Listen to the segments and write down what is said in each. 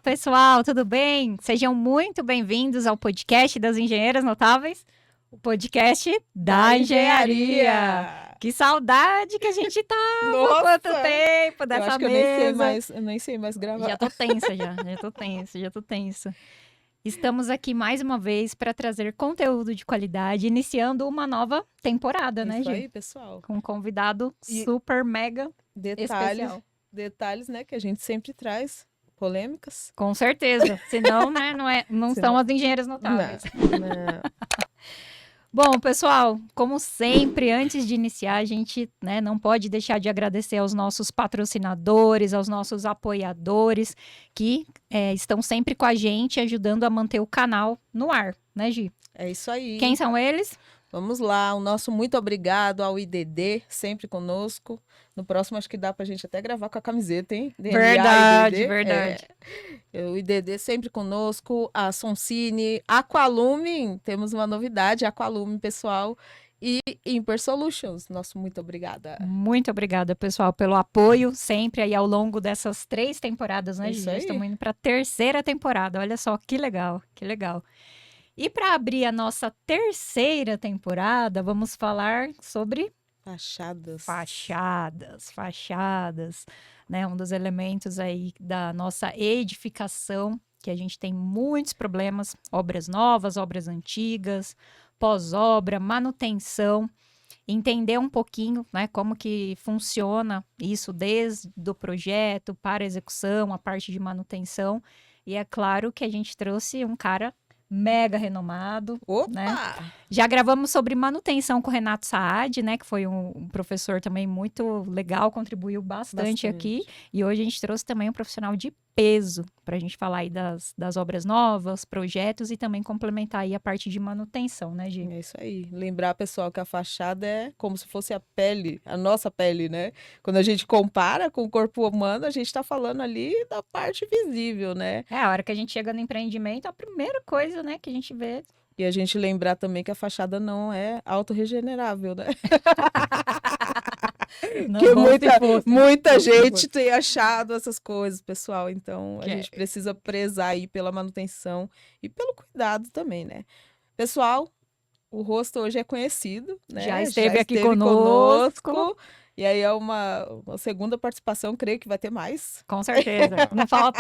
pessoal, tudo bem? Sejam muito bem-vindos ao podcast das Engenheiras Notáveis, o podcast da engenharia. Que saudade que a gente tava! Nossa! Quanto tempo dessa eu acho que mesa! eu nem sei mais gravar. Já tô tensa, já tô tensa. Estamos aqui mais uma vez para trazer conteúdo de qualidade, iniciando uma nova temporada, né, Isso Gi? aí, pessoal. Com um convidado E super mega especial. Detalhes, né, que a gente sempre traz. Polêmicas. Com certeza. Senão, né, não são as engenheiras notáveis. Não. Bom, pessoal, como sempre, antes de iniciar, a gente, né, não pode deixar de agradecer aos nossos patrocinadores, aos nossos apoiadores, que estão sempre com a gente, ajudando a manter o canal no ar, né, Gi? É isso aí. Quem são eles? Vamos lá, o nosso muito obrigado ao IDD, sempre conosco. No próximo, acho que dá pra gente até gravar com a camiseta, hein? DNA, Verdade, IDD. verdade. O IDD sempre conosco, a Soncine, Aqualume, temos uma novidade, Aqualume, pessoal, e Imper Solutions, nosso muito obrigada. Muito obrigada, pessoal, pelo apoio sempre aí ao longo dessas 3 temporadas, né, Gi? Isso aí. Estamos indo para a 3ª temporada, olha só, que legal, que legal. E para abrir a nossa 3ª temporada, vamos falar sobre fachadas, né? Um dos elementos aí da nossa edificação, que a gente tem muitos problemas, obras novas, obras antigas, pós-obra, manutenção, entender um pouquinho, né, como que funciona isso desde o projeto para a execução, a parte de manutenção. E é claro que a gente trouxe um cara mega renomado, Opa! né? Já gravamos sobre manutenção com o Renato Saad, né? Que foi um professor também muito legal, contribuiu bastante aqui. E hoje a gente trouxe também um profissional de peso para a gente falar aí das obras novas, projetos e também complementar aí a parte de manutenção, né, Gi? É isso aí. Lembrar, pessoal, que a fachada é como se fosse a pele, a nossa pele, né? Quando a gente compara com o corpo humano, a gente está falando ali da parte visível, né? É, a hora que a gente chega no empreendimento, a primeira coisa, né, que a gente vê. E a gente lembrar também que a fachada não é autorregenerável, né? Que muita gente tem achado essas coisas, pessoal. Então, a gente precisa prezar aí pela manutenção e pelo cuidado também, né? Pessoal, o rosto hoje é conhecido, né? Já esteve aqui conosco. E aí é uma segunda participação, creio que vai ter mais. Com certeza.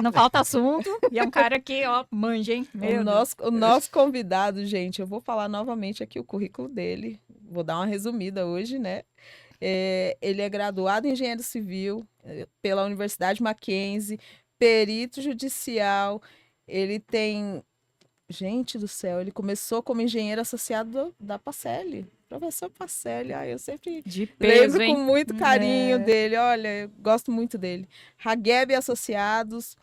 Não falta assunto. E é um cara que, ó, manja, hein? O nosso convidado, gente, eu vou falar novamente aqui o currículo dele. Vou dar uma resumida hoje, né? Ele é graduado em engenheiro civil pela Universidade Mackenzie, perito judicial. Ele tem... Gente do céu, ele começou como engenheiro associado da Pacelli. Professor Pacelli, eu sempre lembro com muito carinho dele. Olha, eu gosto muito dele. Hageb Associados,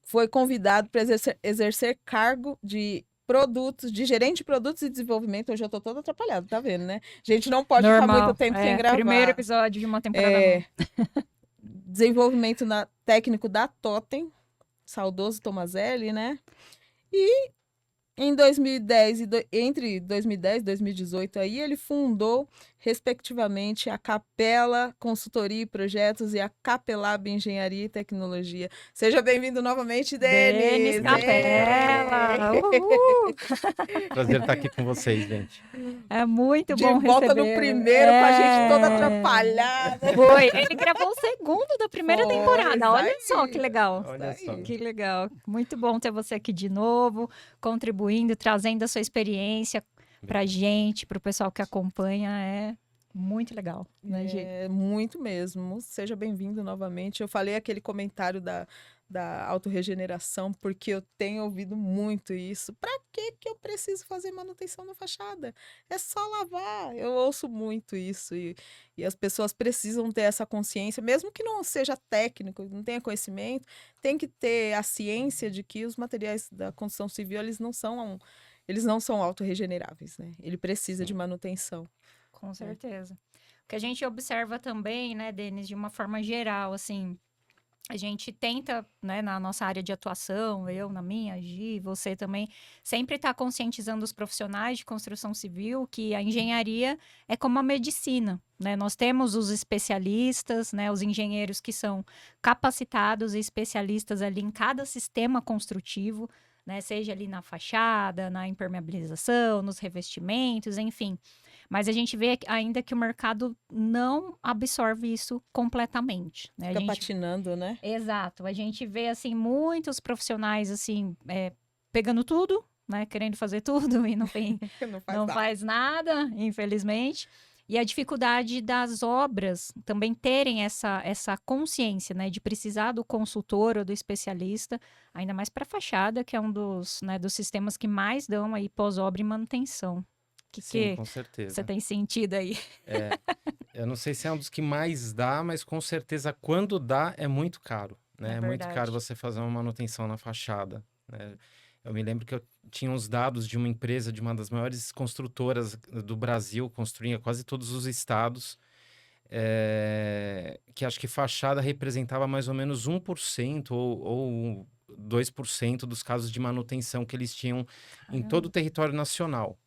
foi convidado para exercer cargo de produtos, de gerente de produtos e desenvolvimento. Hoje eu tô toda atrapalhada, tá vendo, né? A gente não pode ficar muito tempo sem gravar. Primeiro episódio de uma temporada. Desenvolvimento técnico da Totem, saudoso Tomazelli, né? E em 2010 entre 2010 e 2018 aí ele fundou respectivamente a Capela Consultoria e Projetos e a Capelab Engenharia e Tecnologia. Seja bem-vindo novamente, Denis Capela. Prazer estar aqui com vocês, gente. É muito bom receber. De volta no primeiro com a gente toda atrapalhada. Foi, ele gravou o segundo da primeira temporada. Olha só que legal. Olha só. Que legal. Muito bom ter você aqui de novo, contribuindo, trazendo a sua experiência pra gente, pro pessoal que acompanha. É muito legal, né, Gi? É muito mesmo. Seja bem-vindo novamente. Eu falei aquele comentário da autorregeneração, porque eu tenho ouvido muito isso. Para que eu preciso fazer manutenção na fachada? É só lavar. Eu ouço muito isso. E as pessoas precisam ter essa consciência, mesmo que não seja técnico, não tenha conhecimento, tem que ter a ciência de que os materiais da construção civil, eles não são autorregeneráveis, né? Ele precisa de manutenção. Com certeza. O que a gente observa também, né, Denis, de uma forma geral, assim, a gente tenta, né, na nossa área de atuação, eu na minha, a Gi, você também, sempre estar conscientizando os profissionais de construção civil que a engenharia é como a medicina, né? Nós temos os especialistas, né, os engenheiros que são capacitados e especialistas ali em cada sistema construtivo, né, seja ali na fachada, na impermeabilização, nos revestimentos, enfim. Mas a gente vê ainda que o mercado não absorve isso completamente, né? A Fica gente patinando, né? Exato. A gente vê, assim, muitos profissionais, assim, pegando tudo, né? Querendo fazer tudo e não, Não faz não nada. faz nada, infelizmente. E a dificuldade das obras também terem essa consciência, né? De precisar do consultor ou do especialista, ainda mais para fachada, que é um dos, né, dos sistemas que mais dão aí pós-obra e manutenção. Sim, Que com você certeza. tem sentido aí? É, eu não sei se é um dos que mais dá, mas com certeza quando dá é muito caro, É né? É muito caro verdade. você fazer uma manutenção na fachada, né? Eu me lembro que eu tinha uns dados de uma empresa, de uma das maiores construtoras do Brasil, construía quase todos os estados, que acho que fachada representava mais ou menos 1% ou 2% dos casos de manutenção que eles tinham em todo o Caramba, território nacional,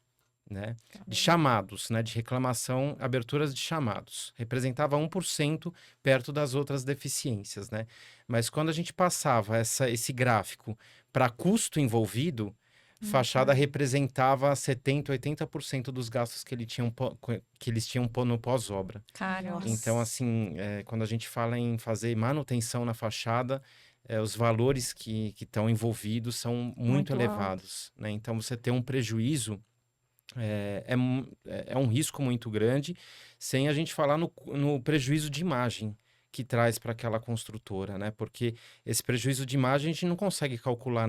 né? De caramba. chamados, né? De reclamação, aberturas de chamados. Representava 1% perto das outras deficiências, né? Mas quando a gente passava esse gráfico para custo envolvido, fachada Uhum. representava 70, 80% dos gastos que eles tinham no pós-obra. Caramba. Então, Nossa. assim, quando a gente fala em fazer manutenção na fachada, os valores que estão envolvidos são muito Muito alto. elevados, né? Então, você tem um prejuízo é um risco muito grande, sem a gente falar no prejuízo de imagem que traz para aquela construtora, né? Porque esse prejuízo de imagem a gente não consegue calcular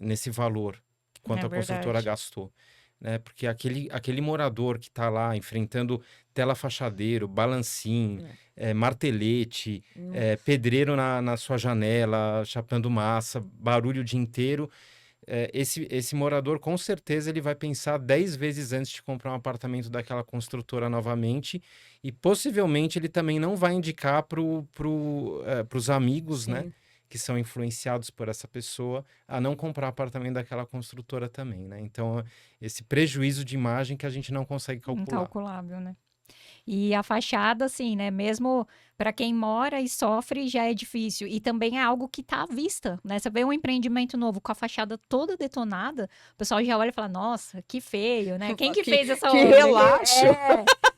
nesse valor, quanto É a construtora verdade. gastou, né? Porque aquele morador que está lá enfrentando tela fachadeiro, balancim, É. martelete, Não- pedreiro na sua janela, chapando massa, barulho o dia inteiro, esse morador, com certeza, ele vai pensar 10 vezes antes de comprar um apartamento daquela construtora novamente e possivelmente ele também não vai indicar pros amigos, né, Sim. que são influenciados por essa pessoa, a não comprar apartamento daquela construtora também, né? Então, esse prejuízo de imagem que a gente não consegue calcular. Incalculável, né? E a fachada, assim, né? Mesmo para quem mora e sofre, já é difícil. E também é algo que tá à vista, né? Você vê um empreendimento novo com a fachada toda detonada, o pessoal já olha e fala: Nossa, que feio, né? Quem que Que, fez essa que obra? relaxo.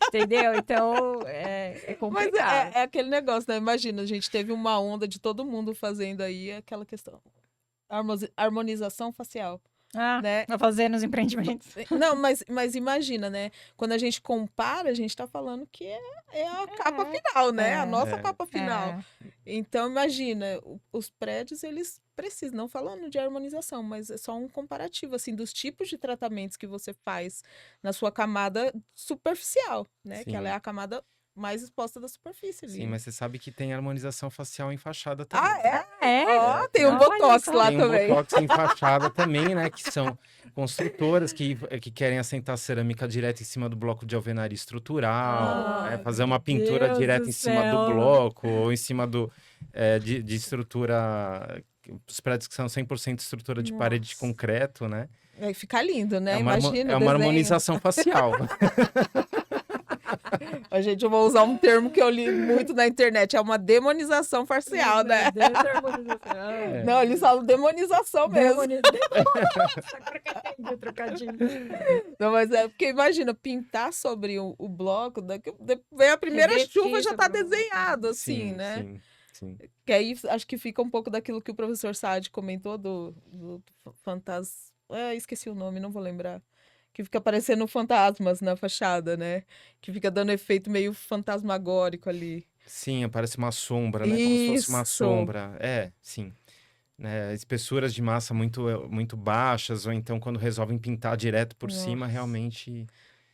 Entendeu? Então, é Mas complicado. é aquele negócio, né? Imagina, a gente teve uma onda de todo mundo fazendo aí aquela questão. Harmonização facial, Ah, né? vai fazer nos empreendimentos. Não, mas imagina, né? Quando a gente compara, a gente tá falando que é a capa final, né? A É, nossa É, capa final. é, Então, imagina, os prédios, eles precisam, não falando de harmonização, mas é só um comparativo, assim, dos tipos de tratamentos que você faz na sua camada superficial, né? Que ela é sim. a camada mais exposta da superfície Sim, ali. mas você sabe que tem harmonização facial em fachada Ah, também. é? é. Ó, É, tem um Olha botox só. lá tem um também. botox em fachada também, né? Que são construtoras que querem assentar cerâmica direto em cima do bloco de alvenaria estrutural, né? Ah, Ai, Fazer meu uma pintura Deus direto do em cima do céu. bloco ou em cima de estrutura. Os prédios que são 100% estrutura de parede de nossa. concreto, né? Vai ficar lindo, É né? uma, Imagina é o uma desenho. harmonização facial. A gente, eu vou usar um termo que eu li muito na internet, é uma demonização facial, Meu né? Deus, harmonização. Ai, É. meu Não, eles Deus. falam demonização mesmo. Trocadilho, trocadilho. Não, mas é porque imagina, pintar sobre o bloco, vem a primeira chuva Revestir já tá sobre o bloco. desenhado, assim, Sim, né? sim, sim. Que aí acho que fica um pouco daquilo que o professor Saad comentou do fantasma. Esqueci o nome, não vou lembrar. Que fica aparecendo fantasmas na fachada, né? Que fica dando efeito meio fantasmagórico ali. Sim, parece uma sombra, né? Como se fosse uma Isso! sombra. Sim. Né, espessuras de massa muito baixas, ou então quando resolvem pintar direto por cima, Nossa. realmente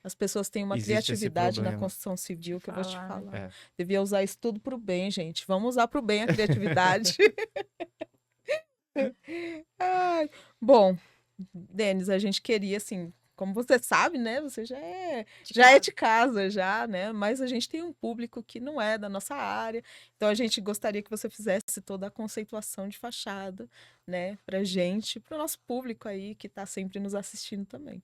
As pessoas têm uma existe esse criatividade na problema. construção civil que eu vou te Falar, né? falar. É. Devia usar isso tudo pro bem, gente. Vamos usar pro bem a criatividade. Ai, bom, Denis, a gente queria, assim, como você sabe, né? Você já é De já é casa. de casa, já, né? Mas a gente tem um público que não é da nossa área, então a gente gostaria que você fizesse toda a conceituação de fachada, né? Pra gente, pro nosso público aí que tá sempre nos assistindo também.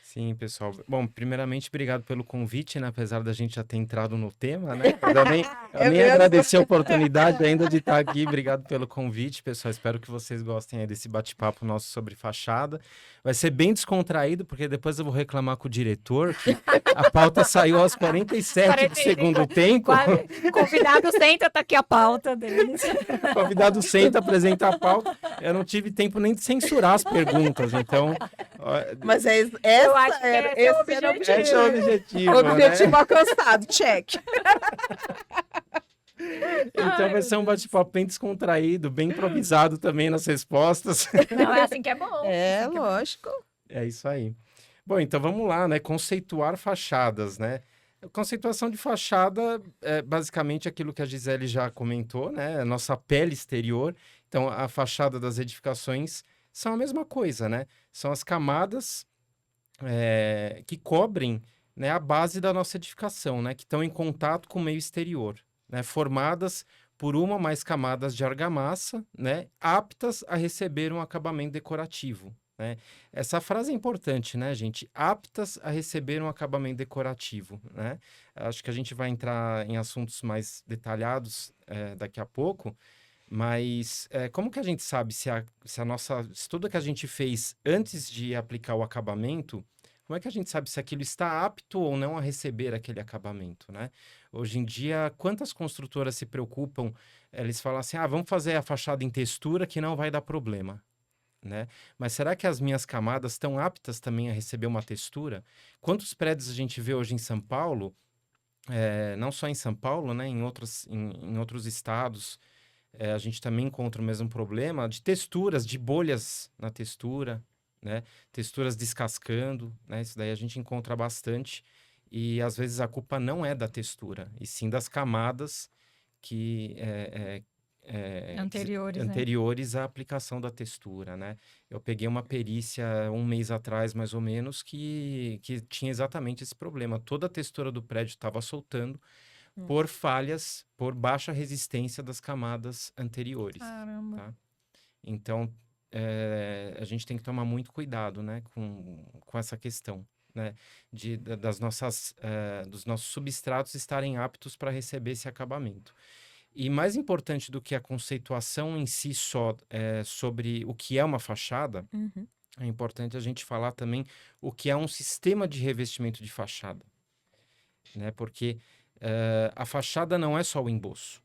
Sim, pessoal. Bom, primeiramente, obrigado pelo convite, né? Apesar da gente já ter entrado no tema, né? Eu É nem mesmo? agradeci a oportunidade ainda de estar aqui. Obrigado pelo convite, pessoal. Espero que vocês gostem aí desse bate-papo nosso sobre fachada. Vai ser bem descontraído, porque depois eu vou reclamar com o diretor que a pauta saiu aos 47 do 45. segundo tempo. Convidado senta, tá aqui a pauta deles. O convidado senta, apresenta a pauta. Eu não tive tempo nem de censurar as perguntas, então... ó, Mas Eu acho que esse é o esse era o objetivo. esse é o objetivo, objetivo né? alcançado, check. Então Ai, vai ser um bate-papo bem descontraído, bem improvisado também nas respostas. Não, é assim que é bom. É, assim que é bom. lógico. É isso aí. Bom, então vamos lá, né? Conceituar fachadas, né? Conceituação de fachada é basicamente aquilo que a Gisele já comentou, né? A nossa pele exterior. Então, a fachada das edificações são a mesma coisa, né? São as camadas que cobrem, né, a base da nossa edificação, né? Que estão em contato com o meio exterior, né? Formadas por uma ou mais camadas de argamassa, né? Aptas a receber um acabamento decorativo, né? Essa frase é importante, né, gente? Aptas a receber um acabamento decorativo, né? Acho que a gente vai entrar em assuntos mais detalhados daqui a pouco, mas como que a gente sabe se tudo que a gente fez antes de aplicar o acabamento, como é que a gente sabe se aquilo está apto ou não a receber aquele acabamento, né? Hoje em dia, quantas construtoras se preocupam? Eles falam assim, vamos fazer a fachada em textura que não vai dar problema, né? Mas será que as minhas camadas estão aptas também a receber uma textura? Quantos prédios a gente vê hoje em São Paulo, não só em São Paulo, né? Em outros estados, a gente também encontra o mesmo problema de texturas, de bolhas na textura, né? Texturas descascando, né? Isso daí a gente encontra bastante. E às vezes a culpa não é da textura, e sim das camadas que Anteriores, né? anteriores à aplicação da textura, né? Eu peguei uma perícia um mês atrás, mais ou menos, que tinha exatamente esse problema. Toda a textura do prédio estava soltando por falhas, por baixa resistência das camadas anteriores, Caramba. tá? Então, a gente tem que tomar muito cuidado, né, com essa questão, né, dos nossos substratos estarem aptos para receber esse acabamento. E mais importante do que a conceituação em si só sobre o que é uma fachada, Uhum. é importante a gente falar também o que é um sistema de revestimento de fachada, né? Porque a fachada não é só o emboço.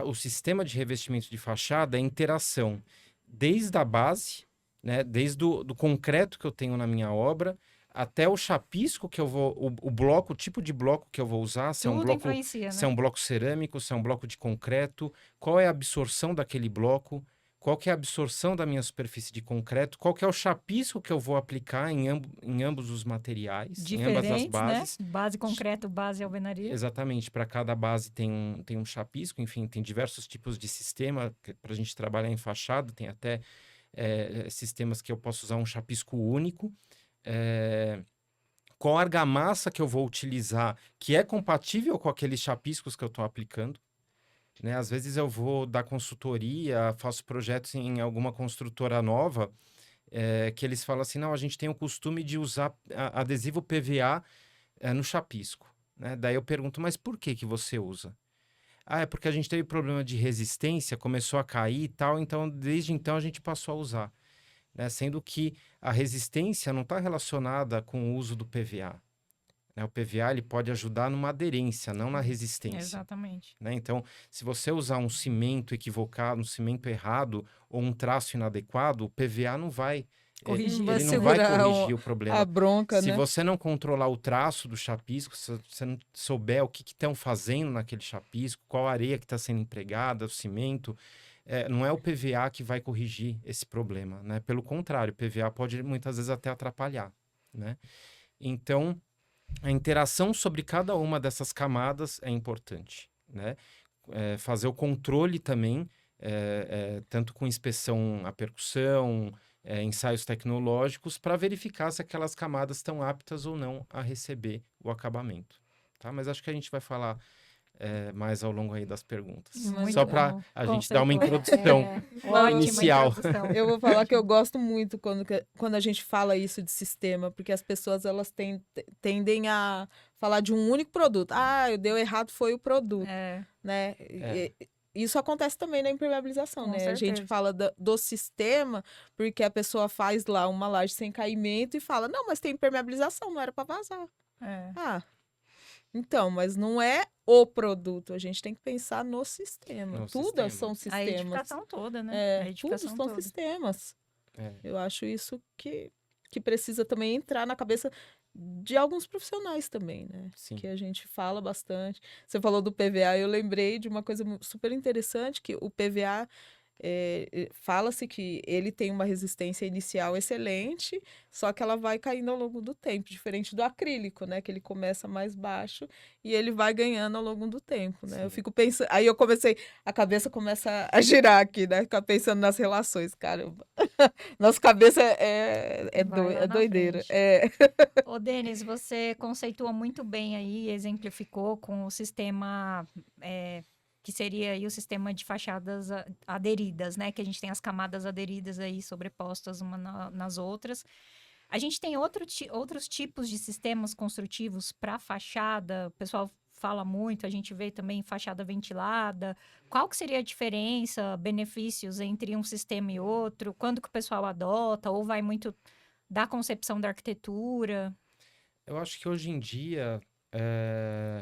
O sistema de revestimento de fachada é interação desde a base, né? Desde do concreto que eu tenho na minha obra, até o chapisco que eu vou, o bloco, o tipo de bloco que eu vou usar, se é um Tudo bloco, influencia, se é né? um bloco cerâmico, se é um bloco de concreto, qual é a absorção daquele bloco, qual que é a absorção da minha superfície de concreto, qual que é o chapisco que eu vou aplicar em ambos os materiais, em ambas as Diferentes, né? bases. Base concreto, base alvenaria. Exatamente, para cada base tem um chapisco, enfim, tem diversos tipos de sistema para a gente trabalhar em fachada, tem até sistemas que eu posso usar um chapisco único. Qual argamassa que eu vou utilizar que é compatível com aqueles chapiscos que eu estou aplicando, né? Às vezes eu vou dar consultoria, faço projetos em alguma construtora nova, que eles falam assim, não, a gente tem o costume de usar adesivo PVA no chapisco, né? Daí eu pergunto, mas por que você usa? É porque a gente teve problema de resistência, começou a cair e tal, então desde então a gente passou a usar, né? Sendo que a resistência não está relacionada com o uso do PVA, né? O PVA ele pode ajudar numa aderência, não na resistência, Exatamente. né? Então, se você usar um cimento equivocado, um cimento errado ou um traço inadequado, o PVA não vai Corrigir. Vai ele não vai segurar corrigir o a problema. bronca, Se né? você não controlar o traço do chapisco, se você não souber o que estão fazendo naquele chapisco, qual areia que está sendo empregada, o cimento, não é o PVA que vai corrigir esse problema, né? Pelo contrário, o PVA pode muitas vezes até atrapalhar, né? Então, a interação sobre cada uma dessas camadas é importante, né? Fazer o controle também, tanto com inspeção à percussão, ensaios tecnológicos para verificar se aquelas camadas estão aptas ou não a receber o acabamento. Tá? Mas acho que a gente vai falar mais ao longo aí das perguntas. Muito Só para bom. a gente dar uma Conceituou. introdução Ótima inicial. introdução. Eu vou falar que eu gosto muito quando a gente fala isso de sistema, porque as pessoas elas tendem a falar de um único produto. Ah, deu errado foi o produto, né? Isso acontece também na impermeabilização, Com né? A gente certeza. fala do sistema, porque a pessoa faz lá uma laje sem caimento e fala, não, mas tem impermeabilização, não era para vazar. Ah, então, mas não é o produto, a gente tem que pensar no sistema. No Tudo sistema. são A sistemas. edificação toda, né? A Tudo edificação são toda. sistemas. É. Eu acho isso que precisa também entrar na cabeça de alguns profissionais também, né? Sim. Que a gente fala bastante. Você falou do PVA, eu lembrei de uma coisa super interessante, que o PVA, fala-se que ele tem uma resistência inicial excelente, só que ela vai caindo ao longo do tempo, diferente do acrílico, né? Que ele começa mais baixo e ele vai ganhando ao longo do tempo, né? Eu Sim. fico pensando, aí a cabeça começa a girar aqui, né? Ficar pensando nas relações, caramba. Nossa cabeça Vai lá na doideira. frente. Ô, Denis, você conceitua muito bem aí, exemplificou com o sistema que seria aí o sistema de fachadas aderidas, né? Que a gente tem as camadas aderidas aí sobrepostas uma nas outras. A gente tem outros tipos de sistemas construtivos para fachada. O pessoal fala muito, a gente vê também fachada ventilada. Qual que seria a diferença, benefícios entre um sistema e outro? Quando que o pessoal adota? Ou vai muito da concepção da arquitetura? Eu acho que hoje em dia,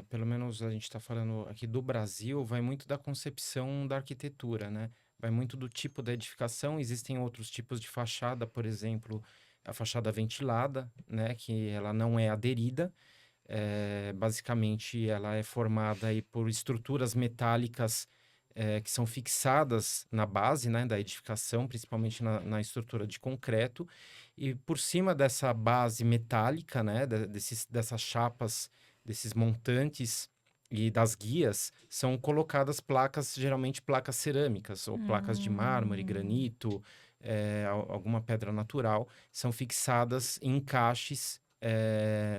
pelo menos a gente está falando aqui do Brasil, vai muito da concepção da arquitetura, né? Vai muito do tipo da edificação. Existem outros tipos de fachada, por exemplo, a fachada ventilada, né? Que ela não é aderida. Basicamente, ela é formada aí por estruturas metálicas que são fixadas na base, né, da edificação, principalmente na estrutura de concreto. E por cima dessa base metálica, né, dessas chapas, desses montantes e das guias, são colocadas placas, geralmente placas cerâmicas, ou placas de mármore, granito, alguma pedra natural, são fixadas em encaixes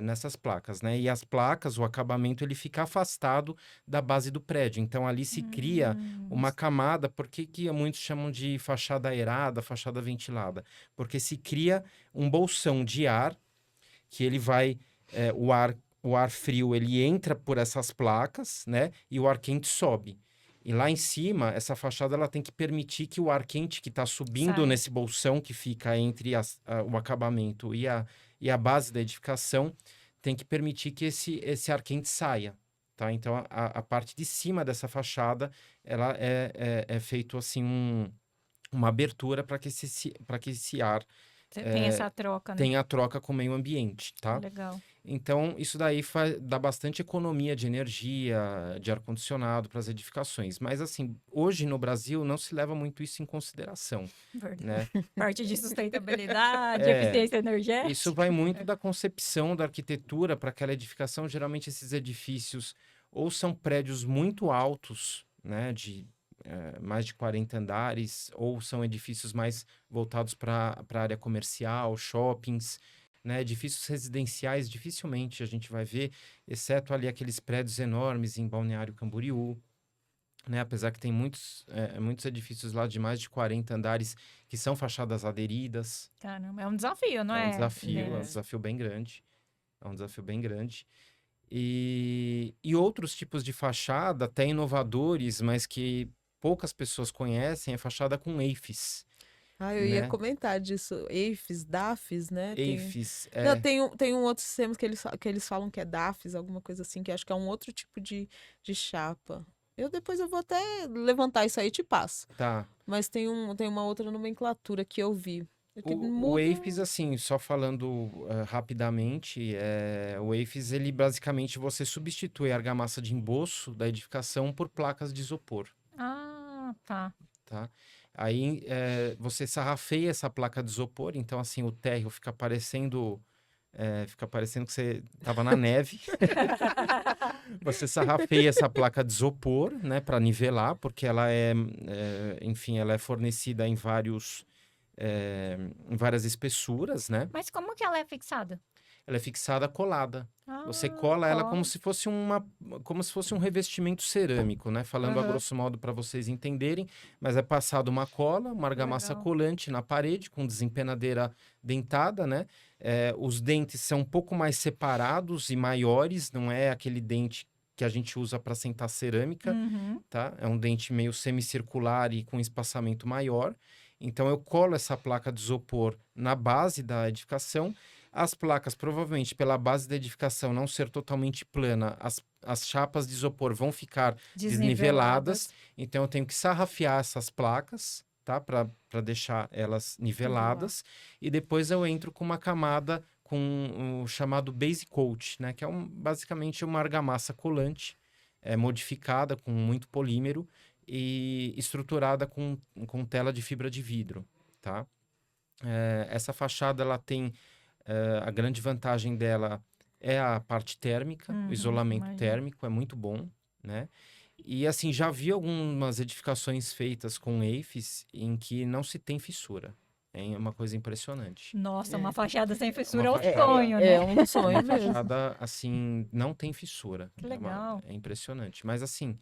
nessas placas, né? E as placas, o acabamento, ele fica afastado da base do prédio. Então, ali se cria uma camada, por que muitos chamam de fachada aerada, fachada ventilada? Porque se cria um bolsão de ar, que ele vai, o ar frio, ele entra por essas placas, né? E o ar quente sobe. E lá em cima, essa fachada ela tem que permitir que o ar quente que está subindo Sai. nesse bolsão que fica entre o acabamento e a base da edificação, tem que permitir que esse ar quente saia. Tá? Então, a parte de cima dessa fachada, ela é feito assim uma abertura para que esse ar Tem essa troca, né? tenha a troca com o meio ambiente, tá? Legal. Então, isso daí dá bastante economia de energia, de ar-condicionado para as edificações. Mas, assim, hoje no Brasil não se leva muito isso em consideração, Verdade. né? Parte de sustentabilidade, É, eficiência energética. Isso vai muito da concepção da arquitetura para aquela edificação. Geralmente, esses edifícios ou são prédios muito altos, né, de mais de 40 andares, ou são edifícios mais voltados para a área comercial, shoppings, né? Edifícios residenciais, dificilmente a gente vai ver, exceto ali aqueles prédios enormes em Balneário Camboriú, né? Apesar que tem muitos edifícios lá de mais de 40 andares que são fachadas aderidas. Caramba, é um desafio, não É é? um desafio, é um Denis? desafio bem grande. É um desafio bem grande. E outros tipos de fachada, até inovadores, mas que poucas pessoas conhecem, é fachada com EIFES. Eu ia Né? comentar disso. EIFES, DAFES, né? EIFES, Não, tem um outro sistema que eles falam que é DAFES, alguma coisa assim, que acho que é um outro tipo de chapa. Depois eu vou até levantar isso aí e te passo. tá. Mas tem uma outra nomenclatura que eu vi. Que O muda. EIFES, assim, só falando rapidamente, o EIFES, ele basicamente você substitui a argamassa de emboço da edificação por placas de isopor, Ah, tá. tá? Aí você sarrafeia essa placa de isopor, então assim, o térreo fica parecendo que você estava na neve. Você sarrafeia essa placa de isopor, né, para nivelar, porque ela enfim, ela é fornecida em vários em várias espessuras, né? Mas como que ela é fixada? Ela é fixada colada. Você Ah, cola ela como cola. se fosse um revestimento cerâmico, né? Falando a Aham. grosso modo para vocês entenderem, mas é passado uma cola, uma argamassa Legal. colante na parede com desempenadeira dentada, né? Os dentes são um pouco mais separados e maiores, não é aquele dente que a gente usa para sentar cerâmica, Uhum. tá? É um dente meio semicircular e com espaçamento maior. Então eu colo essa placa de isopor na base da edificação. As placas, provavelmente, pela base da edificação não ser totalmente plana, as chapas de isopor vão ficar desniveladas. Então, eu tenho que sarrafiar essas placas, tá? Para deixar elas niveladas. E depois eu entro com uma camada com o chamado base coat, né? Que é basicamente uma argamassa colante, modificada com muito polímero e estruturada com tela de fibra de vidro, tá? Essa fachada, ela tem a grande vantagem dela é a parte térmica, o isolamento Imagino. térmico é muito bom, né? E assim, já vi algumas edificações feitas com EIFES em que não se tem fissura. É uma coisa impressionante. Nossa, É. uma fachada sem fissura é Uma um fachada- sonho, É né? um sonho Uma mesmo. fachada, assim, não tem fissura. Que legal. É impressionante. Mas assim,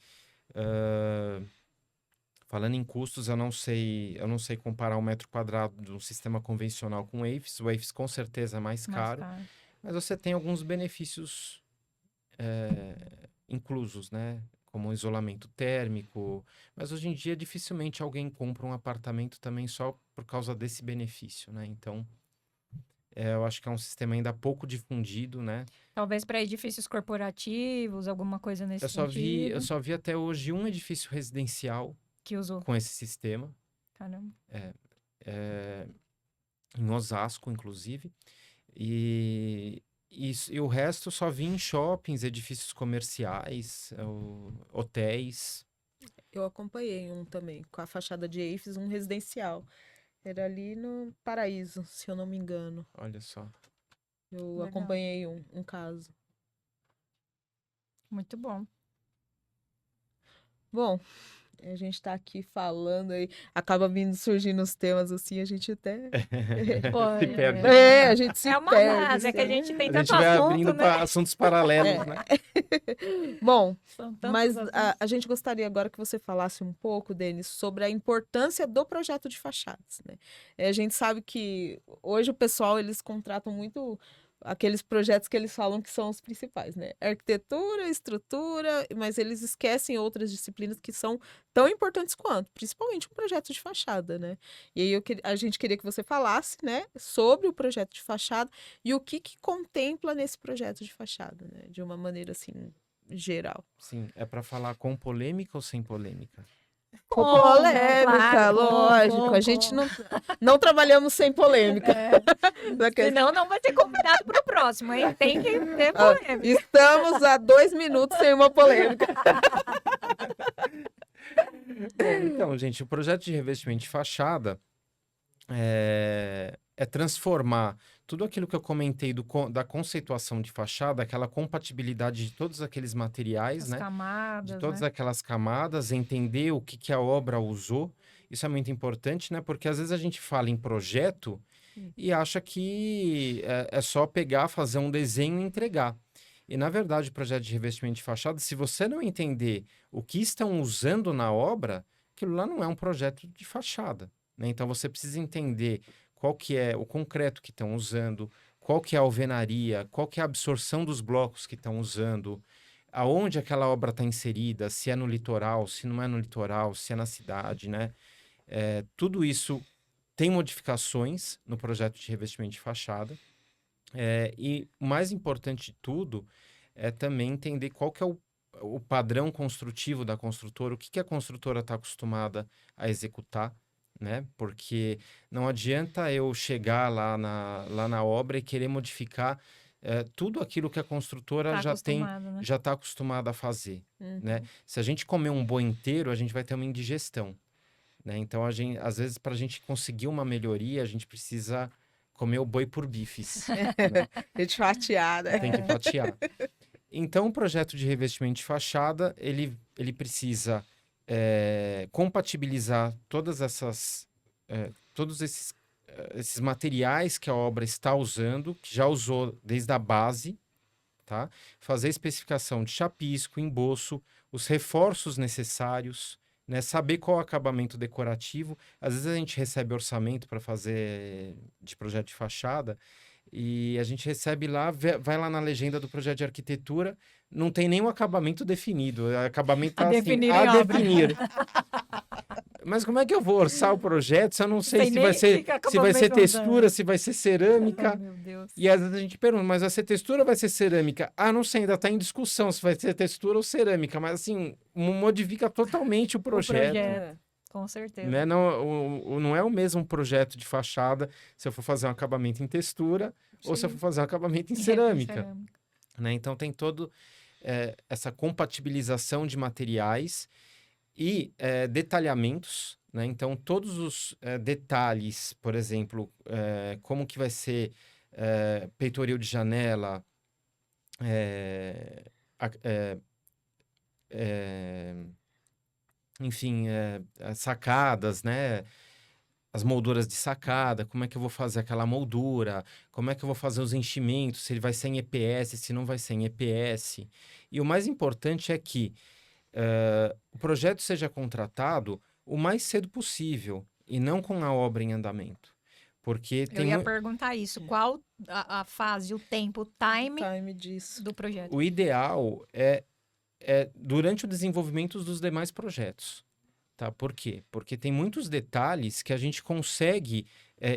falando em custos, eu não sei comparar um metro quadrado de um sistema convencional com o EIFES. O EIFES com certeza é mais Mais caro. caro. Mas você tem alguns benefícios inclusos, né? Como isolamento térmico. Mas hoje em dia, dificilmente alguém compra um apartamento também só por causa desse benefício, né? Então, eu acho que é um sistema ainda pouco difundido, né? Talvez para edifícios corporativos, alguma coisa nesse Eu sentido. só vi até hoje um edifício residencial Que usou. com esse sistema, Caramba. em Osasco, inclusive. E o resto eu só vi em shoppings, edifícios comerciais, hotéis. Eu acompanhei um também, com a fachada de EIFES, um residencial. Era ali no Paraíso, se eu não me engano. Olha só. Eu Legal. acompanhei um caso. Muito bom. Bom, a gente tá aqui falando aí, acaba surgindo os temas assim, a gente até. Pô, Se perde. A gente se É uma perde. base, é que a sabe? gente tem A tanto gente vai assunto, abrindo né? para assuntos paralelos, né? Bom, São tantos mas assuntos. a gente gostaria agora que você falasse um pouco, Denis, sobre a importância do projeto de fachadas, né? A gente sabe que hoje o pessoal, eles contratam muito aqueles projetos que eles falam que são os principais, né? Arquitetura, estrutura, mas eles esquecem outras disciplinas que são tão importantes quanto, principalmente um projeto de fachada, né? E aí a gente queria que você falasse, né, sobre o projeto de fachada e o que contempla nesse projeto de fachada, né? De uma maneira assim geral. Sim, é para falar com polêmica ou sem polêmica? Com Com, né? polêmica, Claro, lógico. A gente não trabalhamos sem polêmica. Senão não vai ser convidado para o próximo, hein? Tem que ter Ah, polêmica. estamos há 2 minutos sem uma polêmica. Bom, então, gente, o projeto de revestimento de fachada é transformar tudo aquilo que eu comentei da conceituação de fachada, aquela compatibilidade de todos aqueles materiais, As né? camadas, De todas né? aquelas camadas, entender o que a obra usou. Isso é muito importante, né? Porque às vezes a gente fala em projeto e acha que é só pegar, fazer um desenho e entregar. E, na verdade, o projeto de revestimento de fachada, se você não entender o que estão usando na obra, aquilo lá não é um projeto de fachada, né? Então, você precisa entender qual que é o concreto que estão usando, qual que é a alvenaria, qual que é a absorção dos blocos que estão usando, aonde aquela obra está inserida, se é no litoral, se não é no litoral, se é na cidade, né? Tudo isso tem modificações no projeto de revestimento de fachada. E o mais importante de tudo é também entender qual que é o padrão construtivo da construtora, o que a construtora está acostumada a executar, né? Porque não adianta eu chegar lá na obra e querer modificar tudo aquilo que a construtora Tá já acostumado, né? está acostumada a fazer, né? Se a gente comer um boi inteiro, a gente vai ter uma indigestão, né? Então, às vezes, para a gente conseguir uma melhoria, a gente precisa comer o boi por bifes, né? Gente fatiada. Tem que fatiar. Então, o projeto de revestimento de fachada, ele precisa compatibilizar todos esses esses materiais que a obra está usando, que já usou desde a base, tá? Fazer a especificação de chapisco, emboço, os reforços necessários, né? Saber qual é o acabamento decorativo. Às vezes a gente recebe orçamento para fazer de projeto de fachada e a gente recebe lá, vai lá na legenda do projeto de arquitetura, não tem nenhum acabamento definido. O acabamento A tá assim, definir a em obra. definir. Mas como é que eu vou orçar o projeto se eu não sei Sei se vai nem ser, que se vai ser acabamento usar. textura, se vai ser cerâmica? Meu Deus. E às vezes a gente pergunta, mas vai ser textura ou vai ser cerâmica? Ah, não sei, ainda está em discussão se vai ser textura ou cerâmica, mas assim, modifica totalmente o projeto. projeto. Com certeza. Né? Não, não é o mesmo projeto de fachada se eu for fazer um acabamento em textura ou se eu for fazer um acabamento em cerâmica. Né? Então tem todo essa compatibilização de materiais e detalhamentos, né? Então todos os detalhes, por exemplo, como que vai ser peitoril de janela, a- enfim, as sacadas, né? As molduras de sacada, como é que eu vou fazer aquela moldura, como é que eu vou fazer os enchimentos, se ele vai ser em EPS, se não vai ser em EPS. E o mais importante é que o projeto seja contratado o mais cedo possível e não com a obra em andamento. Porque Eu ia perguntar isso. Qual a fase, o tempo, o time disso. do projeto? o ideal é durante o desenvolvimento dos demais projetos. Tá? Por quê? Porque tem muitos detalhes que a gente consegue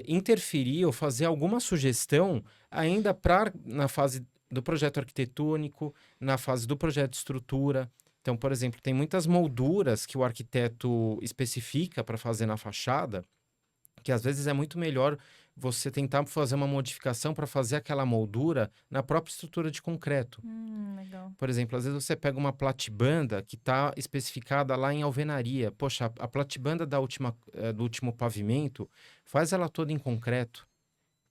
interferir ou fazer alguma sugestão ainda na fase do projeto arquitetônico, na fase do projeto de estrutura. Então, por exemplo, tem muitas molduras que o arquiteto especifica para fazer na fachada, que às vezes é muito melhor você tentar fazer uma modificação para fazer aquela moldura na própria estrutura de concreto. Legal. Por exemplo, às vezes você pega uma platibanda que está especificada lá em alvenaria. Poxa, a platibanda do último pavimento, faz ela toda em concreto.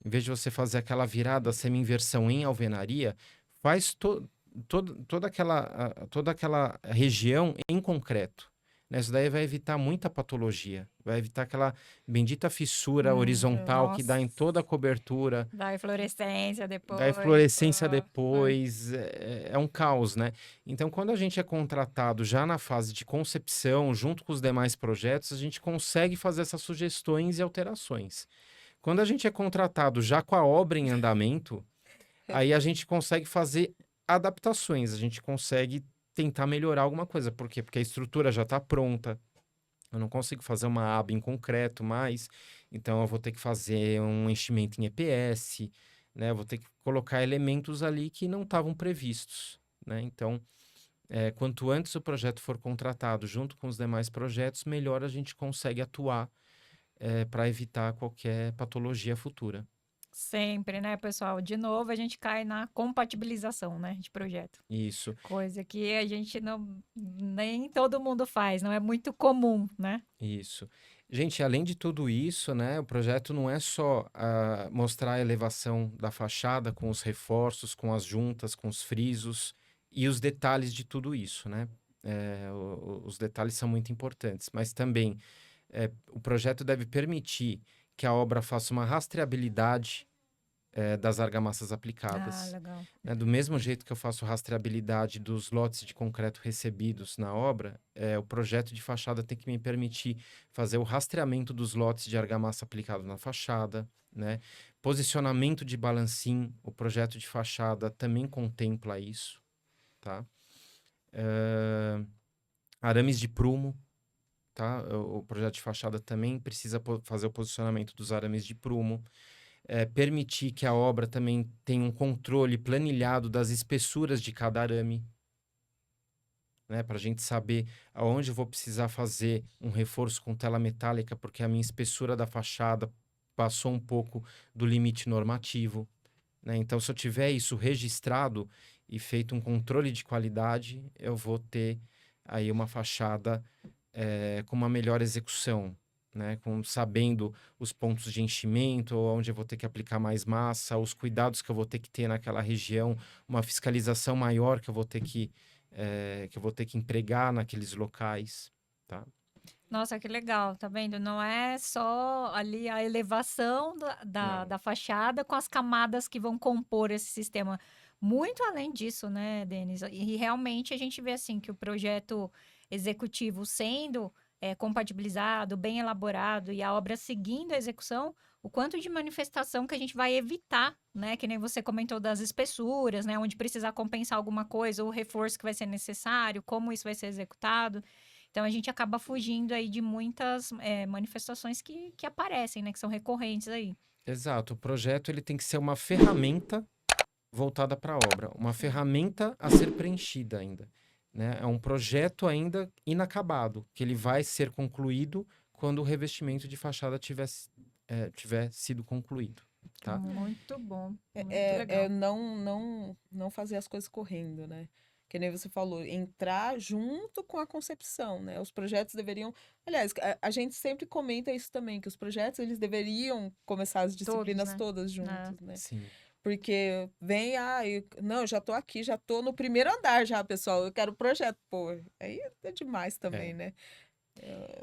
Em vez de você fazer aquela virada semi-inversão em alvenaria, faz toda aquela região em concreto. Né? Isso daí vai evitar muita patologia. Vai evitar aquela bendita fissura horizontal que dá em toda a cobertura. Dá eflorescência depois. Da eflorescência depois, é um caos, né? Então, quando a gente é contratado já na fase de concepção, junto com os demais projetos, a gente consegue fazer essas sugestões e alterações. Quando a gente é contratado já com a obra em andamento, aí a gente consegue fazer adaptações, a gente consegue tentar melhorar alguma coisa. Por quê? Porque a estrutura já está pronta, eu não consigo fazer uma aba em concreto mais, então eu vou ter que fazer um enchimento em EPS, né? Eu vou ter que colocar elementos ali que não estavam previstos, né? Então, quanto antes o projeto for contratado junto com os demais projetos, melhor a gente consegue atuar para evitar qualquer patologia futura. Sempre, né, pessoal? De novo, a gente cai na compatibilização, né, de projeto. Isso. Coisa que a gente nem todo mundo faz, não é muito comum, né? Isso. Gente, além de tudo isso, né, o projeto não é só mostrar a elevação da fachada com os reforços, com as juntas, com os frisos e os detalhes de tudo isso, né? Os detalhes são muito importantes, mas também o projeto deve permitir que a obra faça uma rastreabilidade das argamassas aplicadas. Legal. Né? Do mesmo jeito que eu faço rastreabilidade dos lotes de concreto recebidos na obra, o projeto de fachada tem que me permitir fazer o rastreamento dos lotes de argamassa aplicado na fachada, né? Posicionamento de balancim, o projeto de fachada também contempla isso, tá? Arames de prumo, tá? O projeto de fachada também precisa fazer o posicionamento dos arames de prumo. Permitir que a obra também tenha um controle planilhado das espessuras de cada arame, né? Para a gente saber aonde eu vou precisar fazer um reforço com tela metálica, porque a minha espessura da fachada passou um pouco do limite normativo, né? Então, se eu tiver isso registrado e feito um controle de qualidade, eu vou ter aí uma fachada com uma melhor execução, né? Sabendo os pontos de enchimento, onde eu vou ter que aplicar mais massa, os cuidados que eu vou ter que ter naquela região, uma fiscalização maior que eu vou ter que empregar naqueles locais, tá? Nossa, que legal, tá vendo? Não é só ali a elevação Não. da fachada com as camadas que vão compor esse sistema. Muito além disso, né, Denis? E realmente a gente vê assim que o projeto executivo sendo compatibilizado, bem elaborado e a obra seguindo a execução, o quanto de manifestação que a gente vai evitar, né? Que nem você comentou das espessuras, né? Onde precisar compensar alguma coisa, ou o reforço que vai ser necessário, como isso vai ser executado. Então a gente acaba fugindo aí de muitas manifestações que aparecem, né? Que são recorrentes aí. Exato. O projeto ele tem que ser uma ferramenta voltada para a obra, uma ferramenta a ser preenchida ainda, né? É um projeto ainda inacabado, que ele vai ser concluído quando o revestimento de fachada tiver sido concluído, tá? Muito bom, muito É legal. não fazer as coisas correndo, né? Que nem você falou, entrar junto com a concepção, né? Os projetos deveriam. Aliás, a gente sempre comenta isso também, que os projetos eles deveriam começar as Todos, disciplinas né? todas É. juntos, né? Sim. Porque vem, não, eu já tô aqui, já tô no primeiro andar já, pessoal. Eu quero o projeto. Pô, aí é demais também, É. né?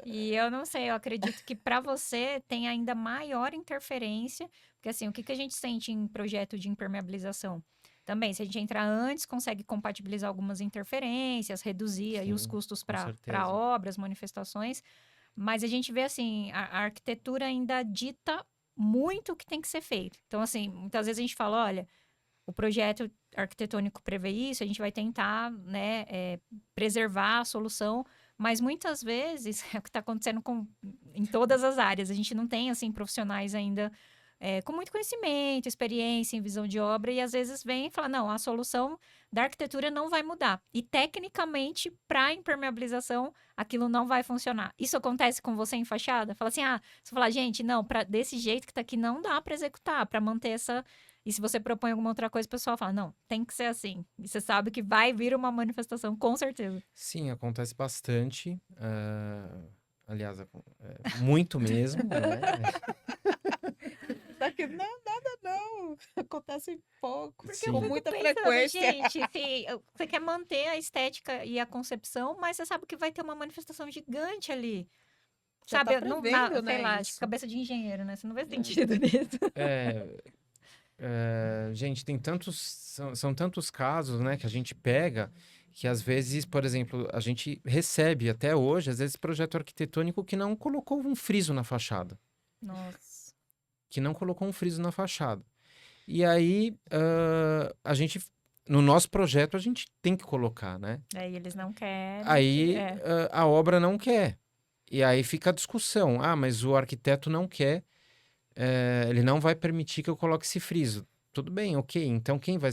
E eu não sei, eu acredito que para você tem ainda maior interferência, porque assim, o que que a gente sente em projeto de impermeabilização? Também, se a gente entrar antes, consegue compatibilizar algumas interferências, reduzir aí os Sim, custos com para certeza. obras, manifestações, mas a gente vê assim, a arquitetura ainda dita muito o que tem que ser feito. Então, assim, muitas vezes a gente fala, olha, o projeto arquitetônico prevê isso, a gente vai tentar, né, preservar a solução, mas muitas vezes é o que está acontecendo em todas as áreas. A gente não tem, assim, profissionais ainda com muito conhecimento, experiência em visão de obra, e às vezes vem e fala, não, a solução da arquitetura não vai mudar. E tecnicamente, para impermeabilização, aquilo não vai funcionar. Isso acontece com você em fachada? Fala assim, você fala, gente, não, desse jeito que está aqui não dá para executar, para manter essa. E se você propõe alguma outra coisa, o pessoal fala, não, tem que ser assim. E você sabe que vai vir uma manifestação, com certeza. Sim, acontece bastante. Aliás, muito mesmo, né? Daqui, não, nada não. Acontece pouco, Porque eu com Sim, fico muita pensando, frequência. gente, se você quer manter a estética e a concepção, mas você sabe que vai ter uma manifestação gigante ali. Já tá Sabe, não, prevendo, sei né, lá, tipo, isso. cabeça de engenheiro, né? Você não vê É. sentido nisso. é, gente, são tantos casos, né, que a gente pega que às vezes, por exemplo, a gente recebe até hoje, às vezes, projeto arquitetônico que não colocou um friso na fachada. Nossa. Que não colocou um friso na fachada. E aí, no nosso projeto, a gente tem que colocar, né? Aí eles não querem que. Aí, a obra não quer. E aí fica a discussão. Ah, mas o arquiteto não quer, ele não vai permitir que eu coloque esse friso. Tudo bem, ok. Então quem vai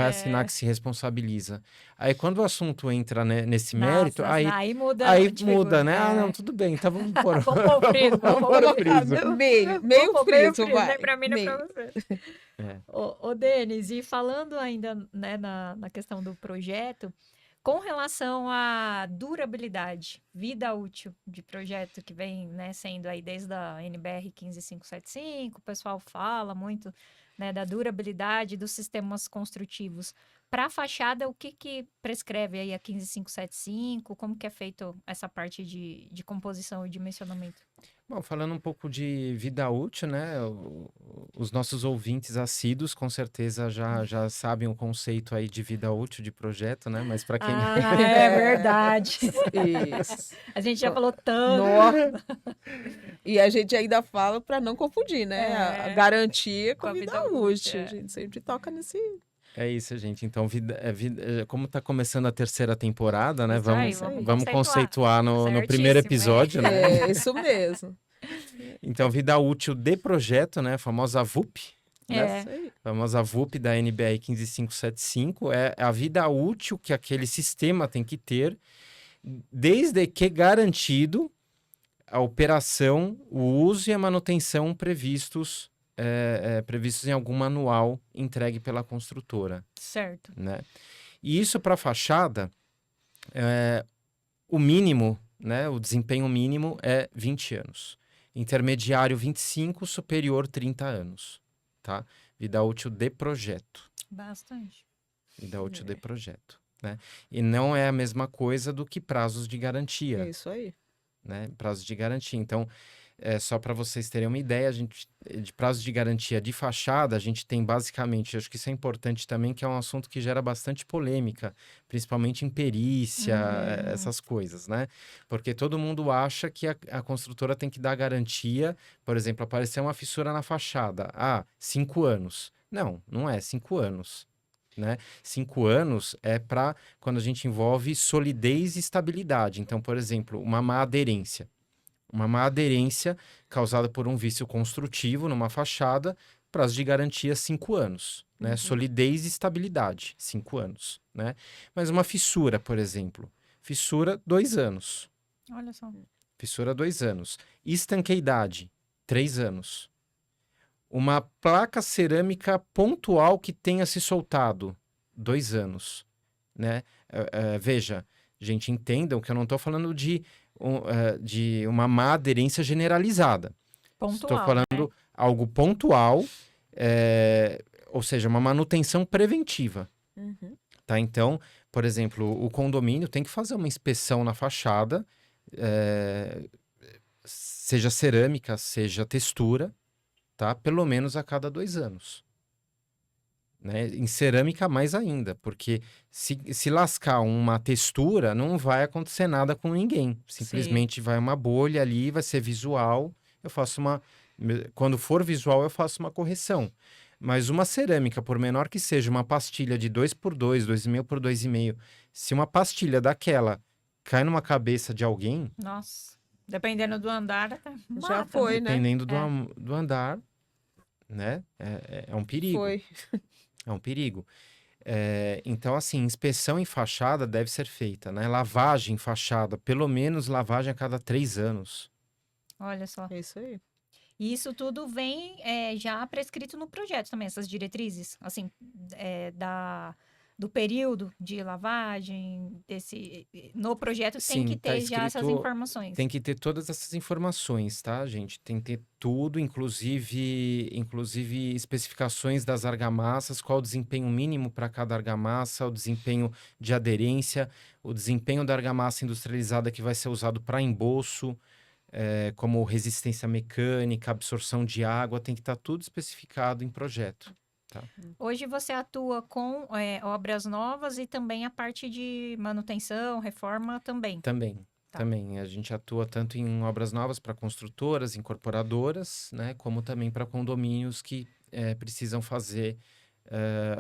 assinar É, que se responsabiliza? Aí quando o assunto entra, né, nesse mérito, nossa, aí, aí muda aí de muda, figura. né? Ah, não, É. tudo bem, então vamos pôr, Vamos pôr o friso, vamos vamos pôr o Colocar friso. meio pôr meio friso, friso, nem vai. pra mim, nem pra Meio. você. É. Ô, Denis, e falando ainda, né, na questão do projeto, com relação à durabilidade, vida útil de projeto que vem, né, sendo aí desde a NBR 15575, o pessoal fala muito, né, da durabilidade dos sistemas construtivos. Para a fachada, o que que prescreve aí a 15575? Como que é feito essa parte de composição e dimensionamento? Bom, falando um pouco de vida útil, né? Os nossos ouvintes assíduos com certeza já sabem o conceito aí de vida útil de projeto, né? Mas para quem Ah, é É, verdade. isso. A gente já Ó, falou tanto. nó. E a gente ainda fala para não confundir, né? A É, garantia com com a vida vida útil. útil. A gente sempre toca nesse. é isso, gente. Então, como tá começando a terceira temporada, né? Isso aí, Isso aí. Vamos conceituar no primeiro Certíssimo, é. episódio, né? É, isso mesmo. Então, vida útil de projeto, né? A famosa VUP, né? É, Isso aí. A famosa VUP da NBR 15575 é a vida útil que aquele sistema tem que ter, desde que garantido a operação, o uso e a manutenção previstos em algum manual entregue pela construtora, certo. né? E isso para fachada, o mínimo, né? O desempenho mínimo é 20 anos. Intermediário 25, superior 30 anos, tá? Vida útil de projeto. Bastante. Vida útil de É, projeto, né? E não é a mesma coisa do que prazos de é garantia. isso aí. né? Prazo de garantia. Então, só para vocês terem uma ideia, de prazo de garantia de fachada, a gente tem basicamente, acho que isso é importante também, que é um assunto que gera bastante polêmica, principalmente em perícia, essas coisas, né? Porque todo mundo acha que a construtora tem que dar garantia, por exemplo, aparecer uma fissura na fachada. 5 anos. Não, não é 5 anos. Né? 5 anos é para quando a gente envolve solidez e estabilidade. Então, por exemplo, uma má aderência. Uma má aderência causada por um vício construtivo numa fachada, prazo de garantia 5 anos. Né? Solidez e estabilidade, 5 anos. Né? Mas uma fissura, por exemplo. Fissura, 2 anos. Olha só. Fissura, 2 anos. Estanqueidade, 3 anos. Uma placa cerâmica pontual que tenha se soltado, 2 anos. Né? Veja, gente, entendam que eu não estou falando de uma má aderência generalizada. Estou Pontual, falando algo pontual, ou seja, uma manutenção preventiva. Tá? Então, por exemplo, o condomínio tem que fazer uma inspeção na fachada, seja cerâmica, seja textura, tá? Pelo menos a cada 2 anos. Né? Em cerâmica, mais ainda, porque se lascar uma textura, não vai acontecer nada com ninguém. Simplesmente vai uma bolha ali, vai ser visual. Quando for visual, eu faço uma correção. Mas uma cerâmica, por menor que seja, uma pastilha de 2x2, 2,5 por 2,5, se uma pastilha daquela cai numa cabeça de alguém... Nossa, dependendo do andar, já foi, né? Dependendo do andar, né? É um perigo. Foi. É um perigo. Então, assim, inspeção em fachada deve ser feita, né? Lavagem em fachada, pelo menos lavagem a cada 3 anos. Olha só. É isso aí. E isso tudo vem já prescrito no projeto também, essas diretrizes, assim, do período de lavagem, no projeto tem Sim, que tá ter já essas escrito- informações. Tem que ter todas essas informações, tá, gente? Tem que ter tudo, inclusive especificações das argamassas, qual o desempenho mínimo para cada argamassa, o desempenho de aderência, o desempenho da argamassa industrializada que vai ser usado para embolso, como resistência mecânica, absorção de água, tem que estar tudo especificado em projeto. Hoje você atua com obras novas e também a parte de manutenção, reforma também. Também. Tá. Também. A gente atua tanto em obras novas para construtoras, incorporadoras, né, como também para condomínios que precisam fazer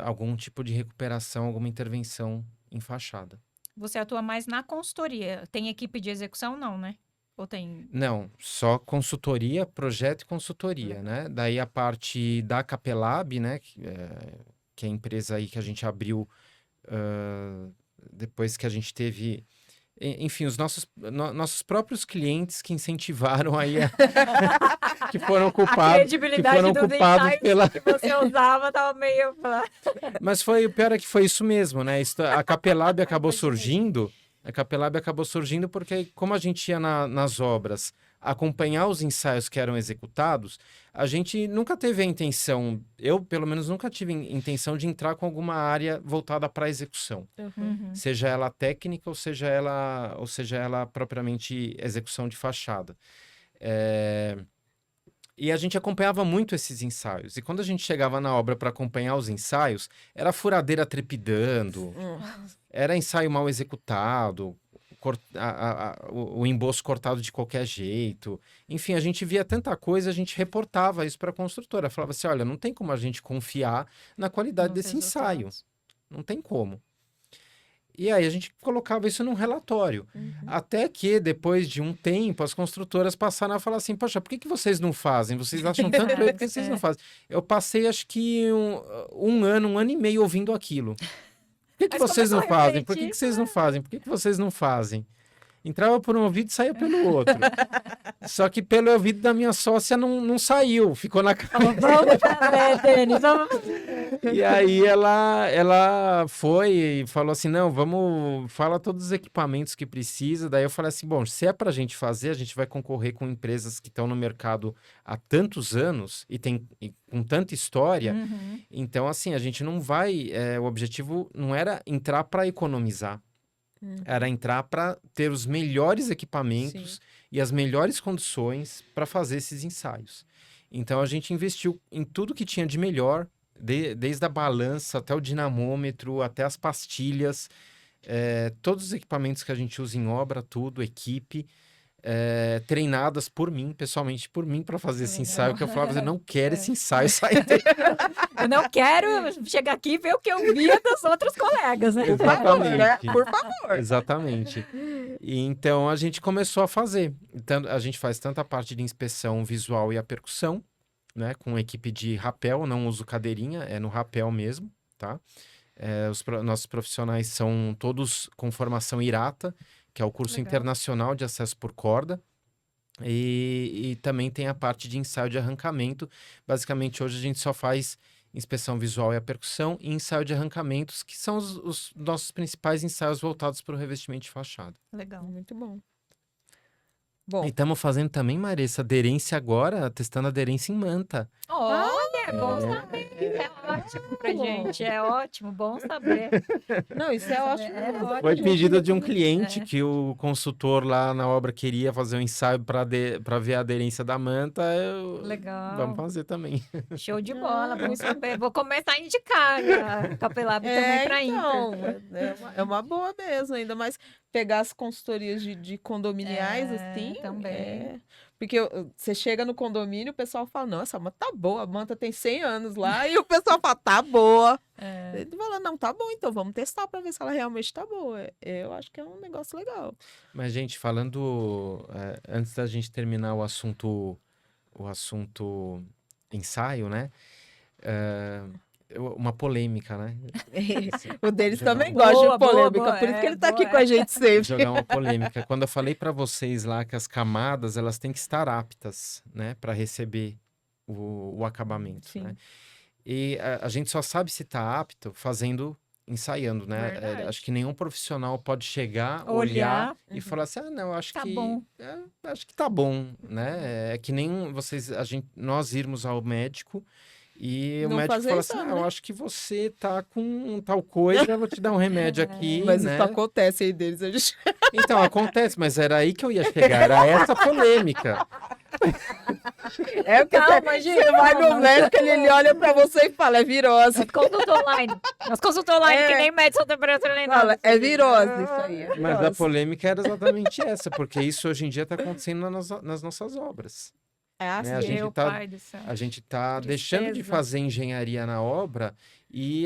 algum tipo de recuperação, alguma intervenção em fachada. Você atua mais na consultoria. Tem equipe de execução, não, né? Ou tem... Não, só consultoria, projeto e consultoria, né? Daí a parte da Capelab, né, que é a empresa aí que a gente abriu depois que a gente teve... Enfim, os nossos próprios clientes que incentivaram aí, que foram A culpados, credibilidade dos ensaios pela... que você usava tava meio... Mas o pior é que foi isso mesmo, né? A Capelab acabou surgindo... A Capelab acabou surgindo porque, como a gente ia nas obras acompanhar os ensaios que eram executados, a gente nunca teve a intenção, eu pelo menos nunca tive intenção de entrar com alguma área voltada para a execução. Seja ela técnica ou seja ela propriamente execução de fachada. E a gente acompanhava muito esses ensaios. E quando a gente chegava na obra para acompanhar os ensaios, era furadeira trepidando, era ensaio mal executado, o emboço cortado de qualquer jeito. Enfim, a gente via tanta coisa, a gente reportava isso para a construtora. Falava assim, olha, não tem como a gente confiar na qualidade desse ensaio. Não tem como. E aí a gente colocava isso num relatório. Até que, depois de um tempo, as construtoras passaram a falar assim, poxa, por que vocês não fazem? Vocês acham tanto, por que vocês não fazem? Eu passei, acho que um ano e meio ouvindo aquilo. Por que vocês não fazem? Por que vocês não fazem? Por que vocês não fazem? Entrava por um ouvido e saía pelo outro. Só que pelo ouvido da minha sócia não saiu, ficou na cabeça. Vamos fazer, Denis, vamos... E aí ela foi e falou assim, não, fala todos os equipamentos que precisa. Daí eu falei assim, bom, se é pra gente fazer, a gente vai concorrer com empresas que estão no mercado há tantos anos e com tanta história. Então, assim, a gente não vai... o objetivo não era entrar para economizar. Era entrar para ter os melhores equipamentos e as melhores condições para fazer esses ensaios. Então a gente investiu em tudo que tinha de melhor, desde a balança até o dinamômetro, até as pastilhas, todos os equipamentos que a gente usa em obra, tudo, equipe, treinadas por mim, pessoalmente por mim, para fazer esse ensaio, que eu falava, eu não quero esse ensaio sair daí. Eu não quero chegar aqui e ver o que eu via dos outros colegas, né? Exatamente. Por favor. Exatamente. E então a gente começou a fazer. Então, a gente faz tanto a parte de inspeção visual e a percussão, né? Com equipe de rapel, não uso cadeirinha, é no rapel mesmo, tá? Nossos profissionais são todos com formação IRATA, que é o curso Legal. internacional de acesso por corda. E também tem a parte de ensaio de arrancamento. Basicamente, hoje a gente só faz inspeção visual e a percussão e ensaio de arrancamentos, que são os nossos principais ensaios voltados para o revestimento de fachada. Legal. Muito bom. E Bom, estamos fazendo também, Marissa, aderência agora, testando aderência em manta. Olha, é bom saber. É ótimo pra gente. É ótimo, bom saber. não, isso é ótimo. É ótimo. Foi pedido de um cliente que o consultor lá na obra queria fazer um ensaio para ver a aderência da manta. Legal. Vamos fazer também. Show de bola, bom saber. Vou começar a indicar a Capelab também para Então, Inter. é uma boa mesmo, ainda mais pegar as consultorias de condominiais, assim. também. Porque você chega no condomínio, o pessoal fala, não, essa manta tá boa, a manta tem 100 anos lá, e o pessoal fala, tá boa. Ele fala, não, tá bom, então vamos testar para ver se ela realmente tá boa. Eu acho que é um negócio legal. Mas, gente, falando, antes da gente terminar o assunto ensaio, né? Uma polêmica, né? O deles Jogar também uma- gosta Boa, de polêmica, boa, por isso que ele tá boa, aqui com a gente sempre. Jogar uma polêmica. Quando eu falei para vocês lá que as camadas, elas têm que estar aptas, né? Para receber o acabamento, Sim. né? E a gente só sabe se tá apto ensaiando, né? Verdade. Acho que nenhum profissional pode chegar, Olhar. olhar e falar assim, não, acho Tá que bom. acho que tá bom, né? É que nem nós irmos ao médico e o Não médico fazer fala assim, exame, eu né? acho que você tá com tal coisa, eu vou te dar um remédio aqui, Mas né? isso acontece aí deles. A gente... Então, acontece, mas era aí que eu ia chegar, era essa polêmica. É o que Calma, gente, você vai no calma. médico, ele olha pra você e fala, é virose. Nós consulta online. Nós consulta online, É. que nem mede sua temperatura nem nada. Fala, é virose isso aí. É Mas a virose. polêmica era exatamente essa, porque isso hoje em dia está acontecendo nas nossas obras. É assim, né? A gente Meu tá- pai do céu. A gente está deixando de Tristeza. fazer engenharia na obra e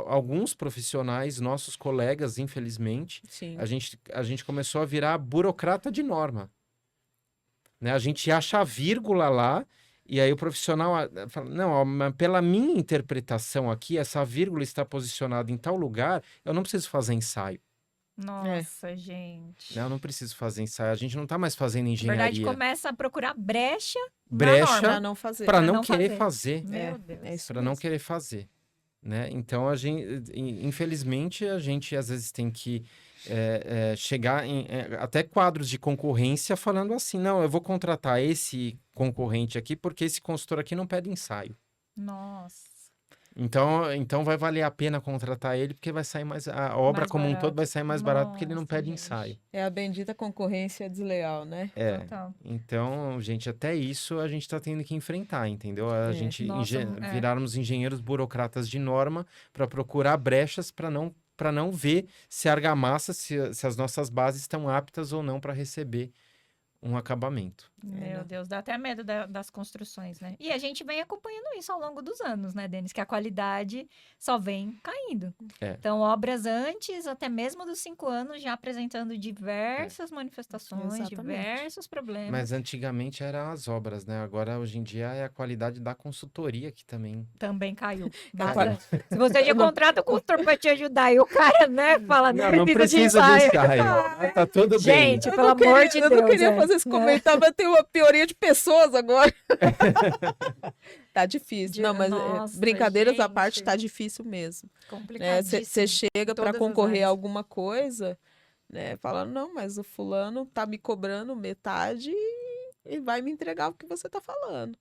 alguns profissionais, nossos colegas, infelizmente, Sim. a gente começou a virar burocrata de norma. Né? A gente acha a vírgula lá e aí o profissional fala, não, ó, mas pela minha interpretação aqui, essa vírgula está posicionada em tal lugar, eu não preciso fazer ensaio. Nossa, gente. Né? Eu não preciso fazer ensaio. A gente não está mais fazendo Na engenharia. verdade, começa a procurar brecha na Brecha norma. Pra não fazer. para pra não não querer fazer. fazer. Meu É Deus. isso Para não mesmo. querer fazer. Né? Então, infelizmente, a gente às vezes tem que chegar em até quadros de concorrência falando assim, não, eu vou contratar esse concorrente aqui porque esse consultor aqui não pede ensaio. Nossa. Então vai valer a pena contratar ele porque vai sair a obra Mais como um barato. todo vai sair mais barato porque ele não Nossa, pede gente. ensaio. É a bendita concorrência desleal, né? Total. Então, gente, até isso a gente está tendo que enfrentar, entendeu? A gente Nossa, virarmos engenheiros burocratas de norma para procurar brechas para não ver se a argamassa, se as nossas bases estão aptas ou não para receber um acabamento. Meu né? Deus, dá até medo das construções, né? E a gente vem acompanhando isso ao longo dos anos, né, Denis? Que a qualidade só vem caindo. É. Então, obras antes, até mesmo dos 5 anos, já apresentando diversas manifestações, Exatamente. diversos problemas. Mas antigamente eram as obras, né? Agora, hoje em dia, é a qualidade da consultoria que também... Também caiu. Caiu. bastante. Se você já contrata o consultor para te ajudar e o cara, né, fala, não, precisa de ensaio. Tá tudo bem. Gente, Eu pelo não amor queria- de eu Deus. não queria é. fazer esse comentário, mas tem uma pioria de pessoas agora. Tá difícil. Não, mas Nossa, brincadeiras à parte, gente. tá difícil mesmo. Complicadíssimo. Você chega para Todas as concorrer a áreas. alguma coisa, né? Fala, não, mas o fulano tá me cobrando metade e vai me entregar o que você tá falando.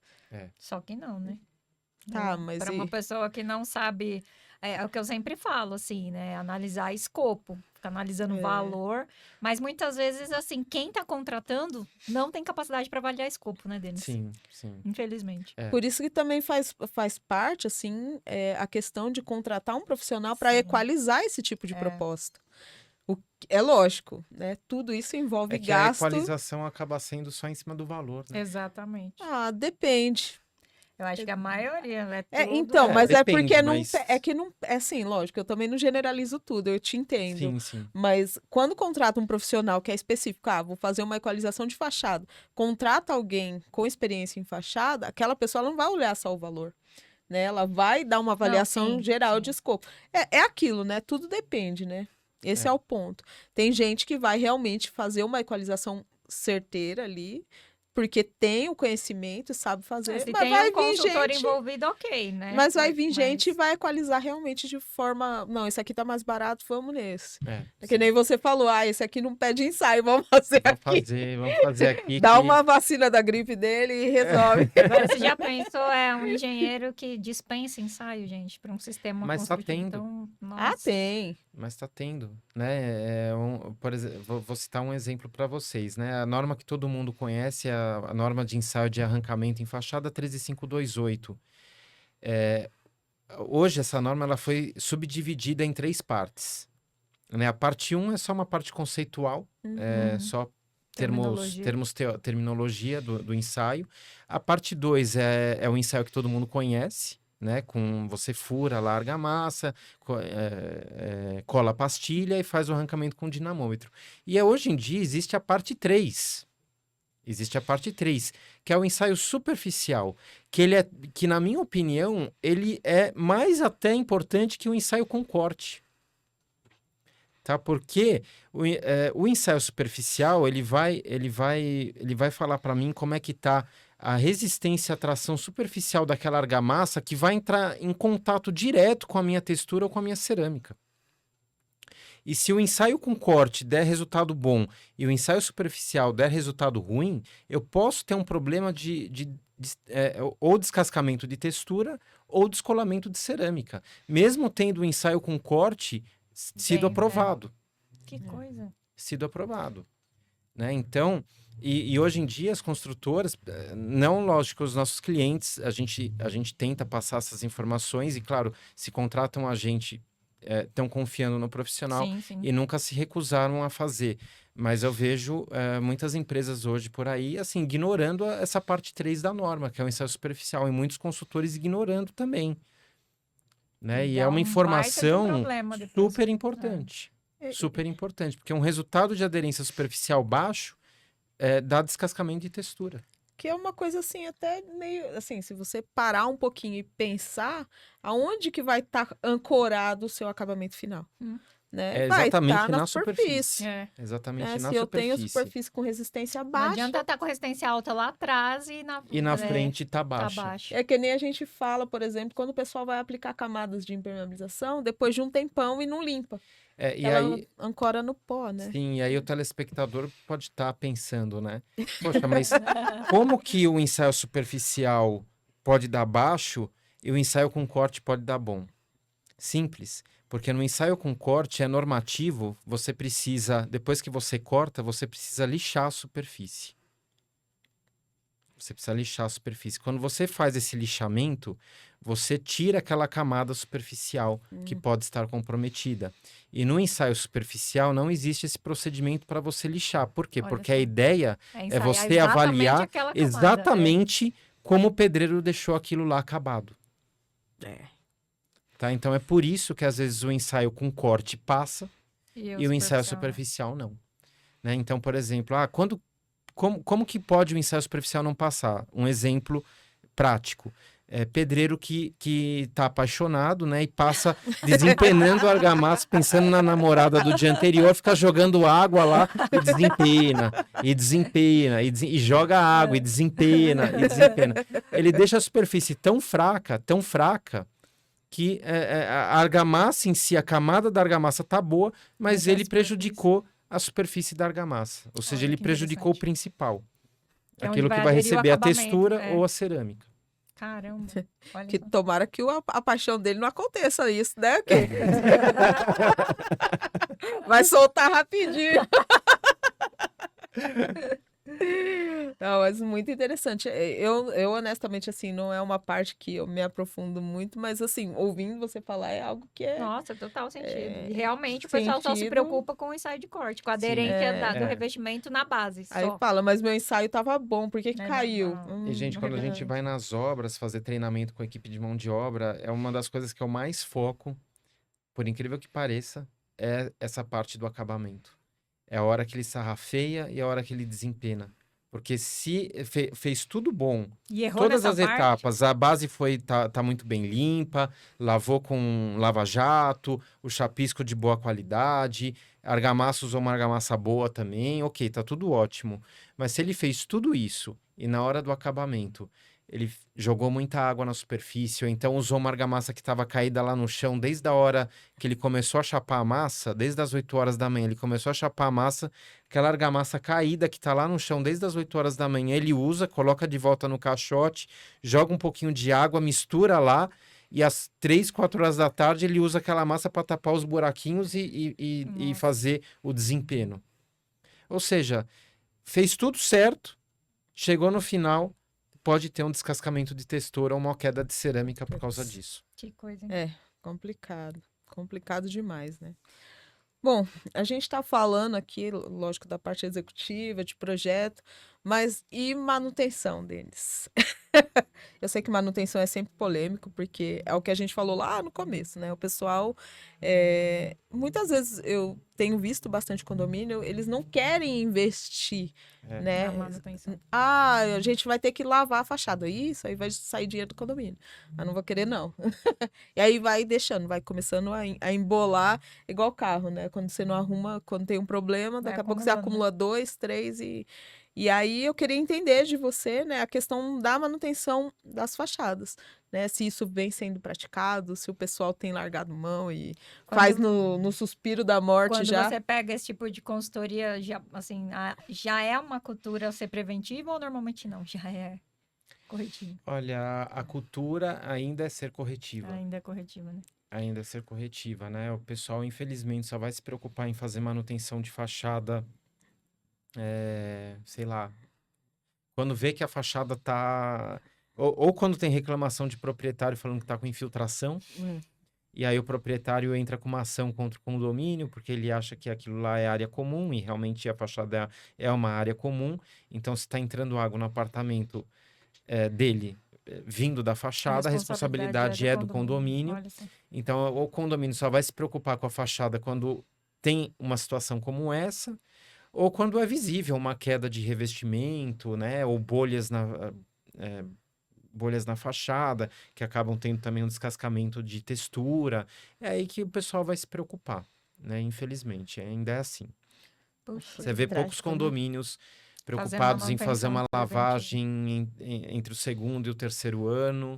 Só que não, né? Tá, mas Para e- uma pessoa que não sabe É o que eu sempre falo, assim, né? Analisar escopo, ficar analisando É. valor. Mas muitas vezes, assim, quem tá contratando não tem capacidade para avaliar escopo, né, Denis? Sim, sim. Infelizmente. É. Por isso que também faz parte, assim, a questão de contratar um profissional para Sim. equalizar esse tipo de proposta. É lógico, né? Tudo isso envolve É que a gasto. equalização acaba sendo só em cima do valor, né? Exatamente. Ah, depende. Eu acho que a maioria é tudo... Então, É, mas é depende, porque não, mas- é que não, é assim, lógico, eu também não generalizo tudo, eu te entendo. Sim, sim. Mas quando contrata um profissional que é específico, vou fazer uma equalização de fachada, contrata alguém com experiência em fachada, aquela pessoa não vai olhar só o valor, né? Ela vai dar uma avaliação sim, geral sim. de escopo. É aquilo, né? Tudo depende, né? Esse é o ponto. Tem gente que vai realmente fazer uma equalização certeira ali, porque tem o conhecimento, sabe fazer, Se mas tem vai um vir consultor gente... envolvido, ok, né? Mas vai vir gente e Mas- vai equalizar realmente de forma. Não, esse aqui tá mais barato, vamos nesse. É, É que sim. nem você falou, esse aqui não pede ensaio, vamos fazer aqui. Vamos fazer aqui Dá que- uma vacina da gripe dele e resolve. Agora, você já pensou, é um engenheiro que dispensa ensaio, gente, para um sistema Mas tá construtivo. tendo. Então, Ah, nossa. tem. Mas está tendo, né? Por exemplo, vou citar um exemplo para vocês, né? A norma que todo mundo conhece é a norma de ensaio de arrancamento em fachada 13528. Hoje essa norma ela foi subdividida em 3 partes, né? A parte 1 é só uma parte conceitual, Uhum. só Terminologia. terminologia do ensaio. A parte 2 é o ensaio que todo mundo conhece, né? Com você fura, larga a massa, cola a pastilha e faz o arrancamento com dinamômetro. E hoje em dia existe a parte 3. Existe a parte 3, que é o ensaio superficial, que na minha opinião, ele é mais até importante que o ensaio com corte. Tá? Porque o ensaio superficial, ele vai falar para mim como é que tá a resistência à tração superficial daquela argamassa que vai entrar em contato direto com a minha textura ou com a minha cerâmica. E se o ensaio com corte der resultado bom e o ensaio superficial der resultado ruim, eu posso ter um problema ou descascamento de textura ou descolamento de cerâmica, mesmo tendo o ensaio com corte sido Bem, aprovado. Que coisa. Sido aprovado. Né? Então, e hoje em dia as construtoras, não lógico, os nossos clientes, a gente tenta passar essas informações e, claro, se contratam a gente, estão confiando no profissional Sim, sim. e nunca se recusaram a fazer. Mas eu vejo muitas empresas hoje por aí, assim, ignorando essa parte 3 da norma, que é o ensaio superficial, e muitos consultores ignorando também. Né? E dá é uma um baita de um informação problema depois. super importante. Super importante, porque um resultado de aderência superficial baixo dá descascamento de textura. Que é uma coisa assim, até meio assim, se você parar um pouquinho e pensar, aonde que vai estar ancorado o seu acabamento final? Né? É Vai exatamente estar na na superfície. superfície. É. Exatamente Né? na Se eu tenho superfície. superfície com resistência Não baixa, adianta estar com resistência alta lá atrás e na frente tá tá baixa. baixo. é que nem a gente fala, por exemplo, quando o pessoal vai aplicar camadas de impermeabilização, depois de um tempão e não limpa. E Ela aí, ancora no pó, né? sim, e aí o telespectador pode estar pensando, né? Poxa, mas como que o ensaio superficial pode dar baixo e o ensaio com corte pode dar bom? Simples, porque no ensaio com corte é normativo, você precisa, depois que você corta, você precisa lixar a superfície. Você precisa lixar a superfície. Quando você faz esse lixamento, você tira aquela camada superficial que pode estar comprometida. E no ensaio superficial não existe esse procedimento para você lixar. Por quê? Olha Porque só. a ideia é ensaiar você exatamente avaliar aquela camada. exatamente como o pedreiro deixou aquilo lá acabado. Tá? Então é por isso que às vezes o ensaio com corte passa e o ensaio superficial não. Né? Então, por exemplo, como que pode o ensaio superficial não passar? Um exemplo prático. Pedreiro que tá apaixonado, né? E passa desempenando a argamassa, pensando na namorada do dia anterior, fica jogando água lá e desempena, e desempena, e joga água, e desempena, e desempena. Ele deixa a superfície tão fraca, que a argamassa em si, a camada da argamassa tá boa, mas ele prejudicou a superfície da argamassa. Ou seja, Olha ele que prejudicou o interessante. principal. É onde Aquilo que vai vai aderir o receber a acabamento, textura ou a cerâmica. Caramba, olha Que só. tomara que a paixão dele não aconteça isso, né? Que vai soltar rapidinho. Não, mas muito interessante. Eu honestamente, assim, não é uma parte que eu me aprofundo muito, mas, assim, ouvindo você falar é algo que é Nossa, total sentido. E realmente o pessoal só se sentido. preocupa com o ensaio de corte, com a Sim, aderência do é. revestimento na base, Aí só. fala, mas meu ensaio tava bom, por que que Né, caiu? E, gente, no quando a gente revestimento. vai nas obras fazer treinamento com a equipe de mão de obra, é uma das coisas que eu mais foco, por incrível que pareça, é essa parte do acabamento. É a hora que ele sarrafeia e a hora que ele desempena. Porque se fez tudo bom, E errou todas nessa as parte? etapas, a base tá muito bem limpa, lavou com lava-jato, o chapisco de boa qualidade, a argamassa usou uma argamassa boa também, ok, tá tudo ótimo. Mas se ele fez tudo isso e na hora do acabamento ele jogou muita água na superfície, ou então usou uma argamassa que estava caída lá no chão desde a hora que ele começou a chapar a massa, desde as 8 horas da manhã, ele começou a chapar a massa, aquela argamassa caída que está lá no chão desde as 8 horas da manhã, ele usa, coloca de volta no caixote, joga um pouquinho de água, mistura lá, e às 3, 4 horas da tarde ele usa aquela massa para tapar os buraquinhos e Nossa. fazer o desempeno. Ou seja, fez tudo certo, chegou no final, pode ter um descascamento de textura ou uma queda de cerâmica por causa Putz. disso. Que coisa, hein? É, complicado. Complicado demais, né? Bom, a gente está falando aqui, lógico, da parte executiva, de projeto, mas e manutenção deles? Eu sei que manutenção é sempre polêmico, porque é o que a gente falou lá no começo, né? O pessoal, muitas vezes eu tenho visto bastante condomínio, eles não querem investir, É. né? Na manutenção. Ah, a gente vai ter que lavar a fachada. Isso aí vai sair dinheiro do condomínio. Eu não vou querer, não. E aí vai deixando, vai começando a embolar, igual carro, né? Quando você não arruma, quando tem um problema, Vai daqui a pouco você acumulando, né? acumula 2, 3 e aí eu queria entender de você, né, a questão da manutenção das fachadas, né? Se isso vem sendo praticado, se o pessoal tem largado mão e faz no suspiro da morte Quando já. você pega esse tipo de consultoria, já, assim, já é uma cultura ser preventiva ou normalmente não? Já é corretiva? Olha, a cultura ainda é ser corretiva. Ainda é corretiva, né? Ainda é ser corretiva, né? O pessoal, infelizmente, só vai se preocupar em fazer manutenção de fachada, sei lá, quando vê que a fachada tá... Ou quando tem reclamação de proprietário falando que tá com infiltração, e aí o proprietário entra com uma ação contra o condomínio, porque ele acha que aquilo lá é área comum, e realmente a fachada é uma área comum. Então, se está entrando água no apartamento dele, vindo da fachada, a responsabilidade é do condomínio. Olha só. Então, o condomínio só vai se preocupar com a fachada quando tem uma situação como essa, ou quando é visível uma queda de revestimento, né? Ou bolhas na fachada, que acabam tendo também um descascamento de textura. É aí que o pessoal vai se preocupar, né? Infelizmente, ainda é assim. Puxa, Você vê poucos trágico, né? condomínios Fazendo preocupados em fazer manutenção uma preventiva. lavagem entre o segundo e o terceiro ano.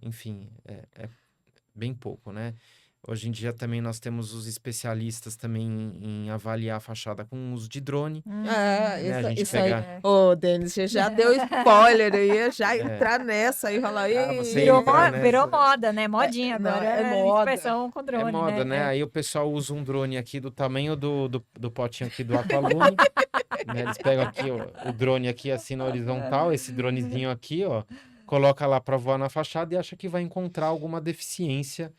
Enfim, é bem pouco, né? Hoje em dia também nós temos os especialistas também em avaliar a fachada com uso de drone. Ah, Né? A gente isso aí. pega... Ô, Denis, você já deu spoiler aí, já entrar nessa e falar. você Virou, entra virou nessa... moda, né? Modinha não, agora. é moda. Inspeção com É drone, moda, né? né? Aí o pessoal usa um drone aqui do tamanho do potinho aqui do Aqualume. Né? Eles pegam aqui ó, o drone aqui assim na horizontal, esse dronezinho aqui, ó, coloca lá para voar na fachada e acha que vai encontrar alguma deficiência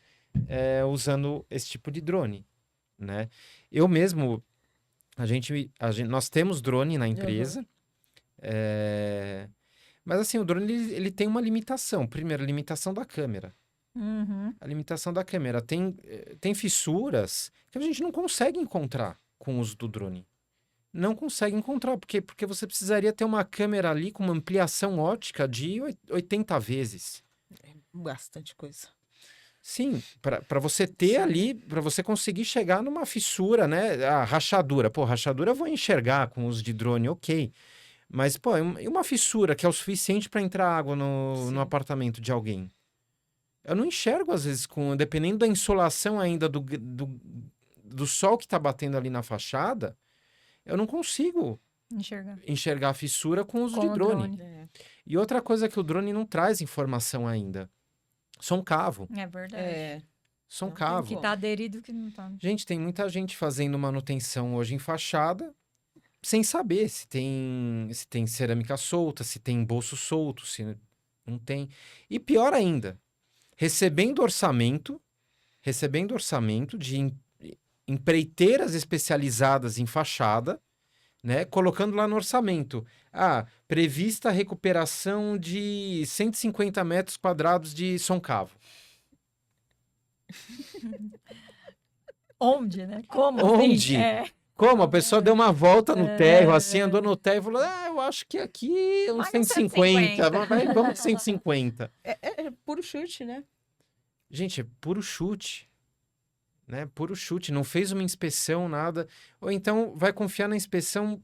usando esse tipo de drone, né? Eu mesmo, nós temos drone na empresa, mas assim, o drone ele tem uma limitação. Primeiro, a limitação da câmera. Uhum. A limitação da câmera. Tem fissuras que a gente não consegue encontrar com o uso do drone. Não consegue encontrar, porque você precisaria ter uma câmera ali com uma ampliação ótica de 80 vezes. Bastante coisa. Sim, para você ter ali, para você conseguir chegar numa fissura, né? A rachadura. Pô, rachadura eu vou enxergar com o uso de drone, ok. Mas, pô, e uma fissura que é o suficiente para entrar água no apartamento de alguém? Eu não enxergo, às vezes, dependendo da insolação ainda do sol que está batendo ali na fachada, eu não consigo Enxergar. enxergar a fissura com o uso Com de o drone. drone. E outra coisa que o drone não traz informação ainda. Soncavo. É verdade. É, Soncavo. Que tá aderido, que não tá. Gente, tem muita gente fazendo manutenção hoje em fachada sem saber se tem cerâmica solta, se tem bolso solto, se não tem. E pior ainda, recebendo orçamento de empreiteiras especializadas em fachada, né? Colocando lá no orçamento. Prevista a recuperação de 150 metros quadrados de Soncavo. Onde, né? Como? Onde? Assim? É. Como? A pessoa deu uma volta no térreo, assim, andou no térreo e falou: eu acho que aqui é uns Vai uns 150. 150. Vamos de 150. é puro chute, né? Gente, é puro chute. Né? Puro chute. Não fez uma inspeção, nada. Ou então vai confiar na inspeção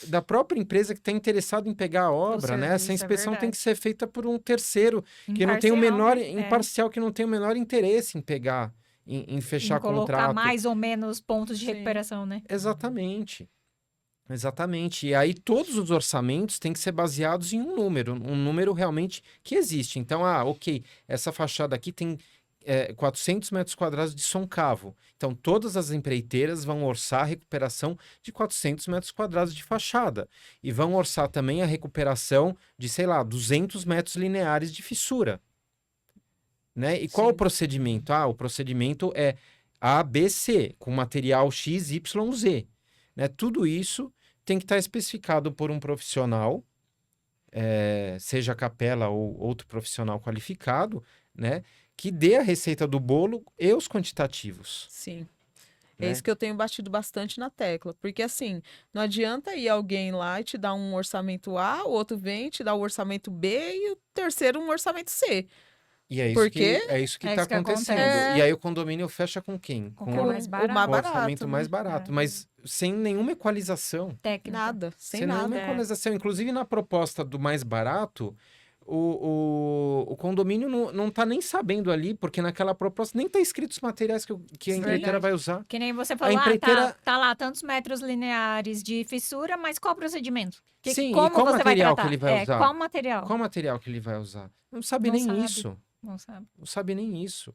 da própria empresa que está interessado em pegar a obra, né? Essa serviço, é inspeção tem verdade. que ser feita por um terceiro que não tem o Imparcial, menor né? imparcial, que não tem o menor interesse em pegar, em fechar Em colocar contrato. mais ou menos pontos de Sim. recuperação, né? Exatamente. Exatamente. E aí todos os orçamentos têm que ser baseados em um número realmente que existe. Então, ok, essa fachada aqui tem 400 metros quadrados de soncavo. Então, todas as empreiteiras vão orçar a recuperação de 400 metros quadrados de fachada. E vão orçar também a recuperação de, 200 metros lineares de fissura. Né? E qual Sim. o procedimento? O procedimento é A, B, C, com material X, Y, Z. Né? Tudo isso tem que estar especificado por um profissional, seja a Capela ou outro profissional qualificado, né? Que dê a receita do bolo e os quantitativos. Sim. Né? É isso que eu tenho batido bastante na tecla. Porque, assim, não adianta ir alguém lá e te dar um orçamento A, o outro vem e te dá o orçamento B e o terceiro um orçamento C. E é isso Por que quê? é isso que É está isso que acontecendo. acontece. E aí o condomínio fecha com quem? Com o que é mais o barato. mais o orçamento barato, mais né? barato, É. mas sem nenhuma equalização. Técnica. Nada, sem Nenhuma nada. equalização. Inclusive, na proposta do mais barato, o condomínio não está nem sabendo ali, porque naquela proposta nem está escrito os materiais que a Sim. empreiteira vai usar. Que nem você falou, empreiteira- tá lá tantos metros lineares de fissura, mas qual o procedimento? Sim, e como qual você vai material tratar? que ele vai usar? Qual material? Qual material que ele vai usar? Não sabe Não nem sabe. isso. Não sabe. Não sabe nem isso.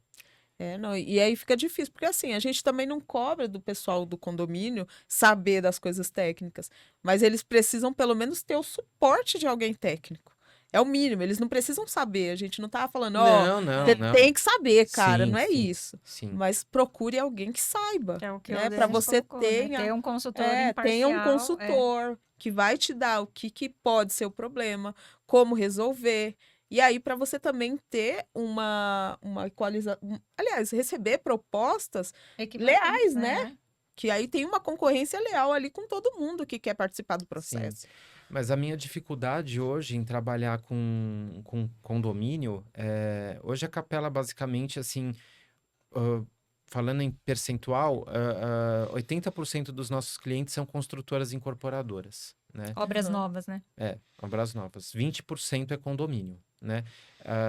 Não, e aí fica difícil, porque assim, a gente também não cobra do pessoal do condomínio saber das coisas técnicas, mas eles precisam pelo menos ter o suporte de alguém técnico. É o mínimo, eles não precisam saber. A gente não tá falando, Não, você não. tem que saber, cara, Sim, não é sim, isso. Sim. Mas procure alguém que saiba, É o que né? o Para Denis você colocou, né? Ter um consultor imparcial. tenha um consultor que vai te dar o que pode ser o problema, como resolver. E aí, para você também ter uma equalização. Aliás, receber propostas leais, né? Que aí tem uma concorrência leal ali com todo mundo que quer participar do processo. Mas a minha dificuldade hoje em trabalhar com condomínio, hoje a Capela basicamente, assim, falando em percentual, 80% dos nossos clientes são construtoras incorporadoras, né? Obras Uhum. novas, né? Obras novas. 20% é condomínio, né?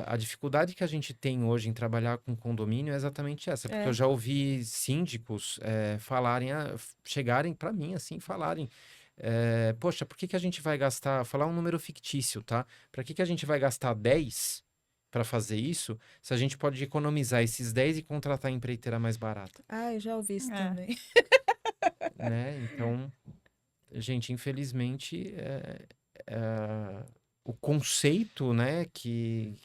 A dificuldade que a gente tem hoje em trabalhar com condomínio é exatamente essa, porque eu já ouvi síndicos chegarem para mim assim, falarem, poxa, por que a gente vai gastar, falar um número fictício, tá? Para que a gente vai gastar 10 para fazer isso, se a gente pode economizar esses 10 e contratar a empreiteira mais barata, Eu já ouvi isso também. né? Então, gente, infelizmente, o conceito, né, que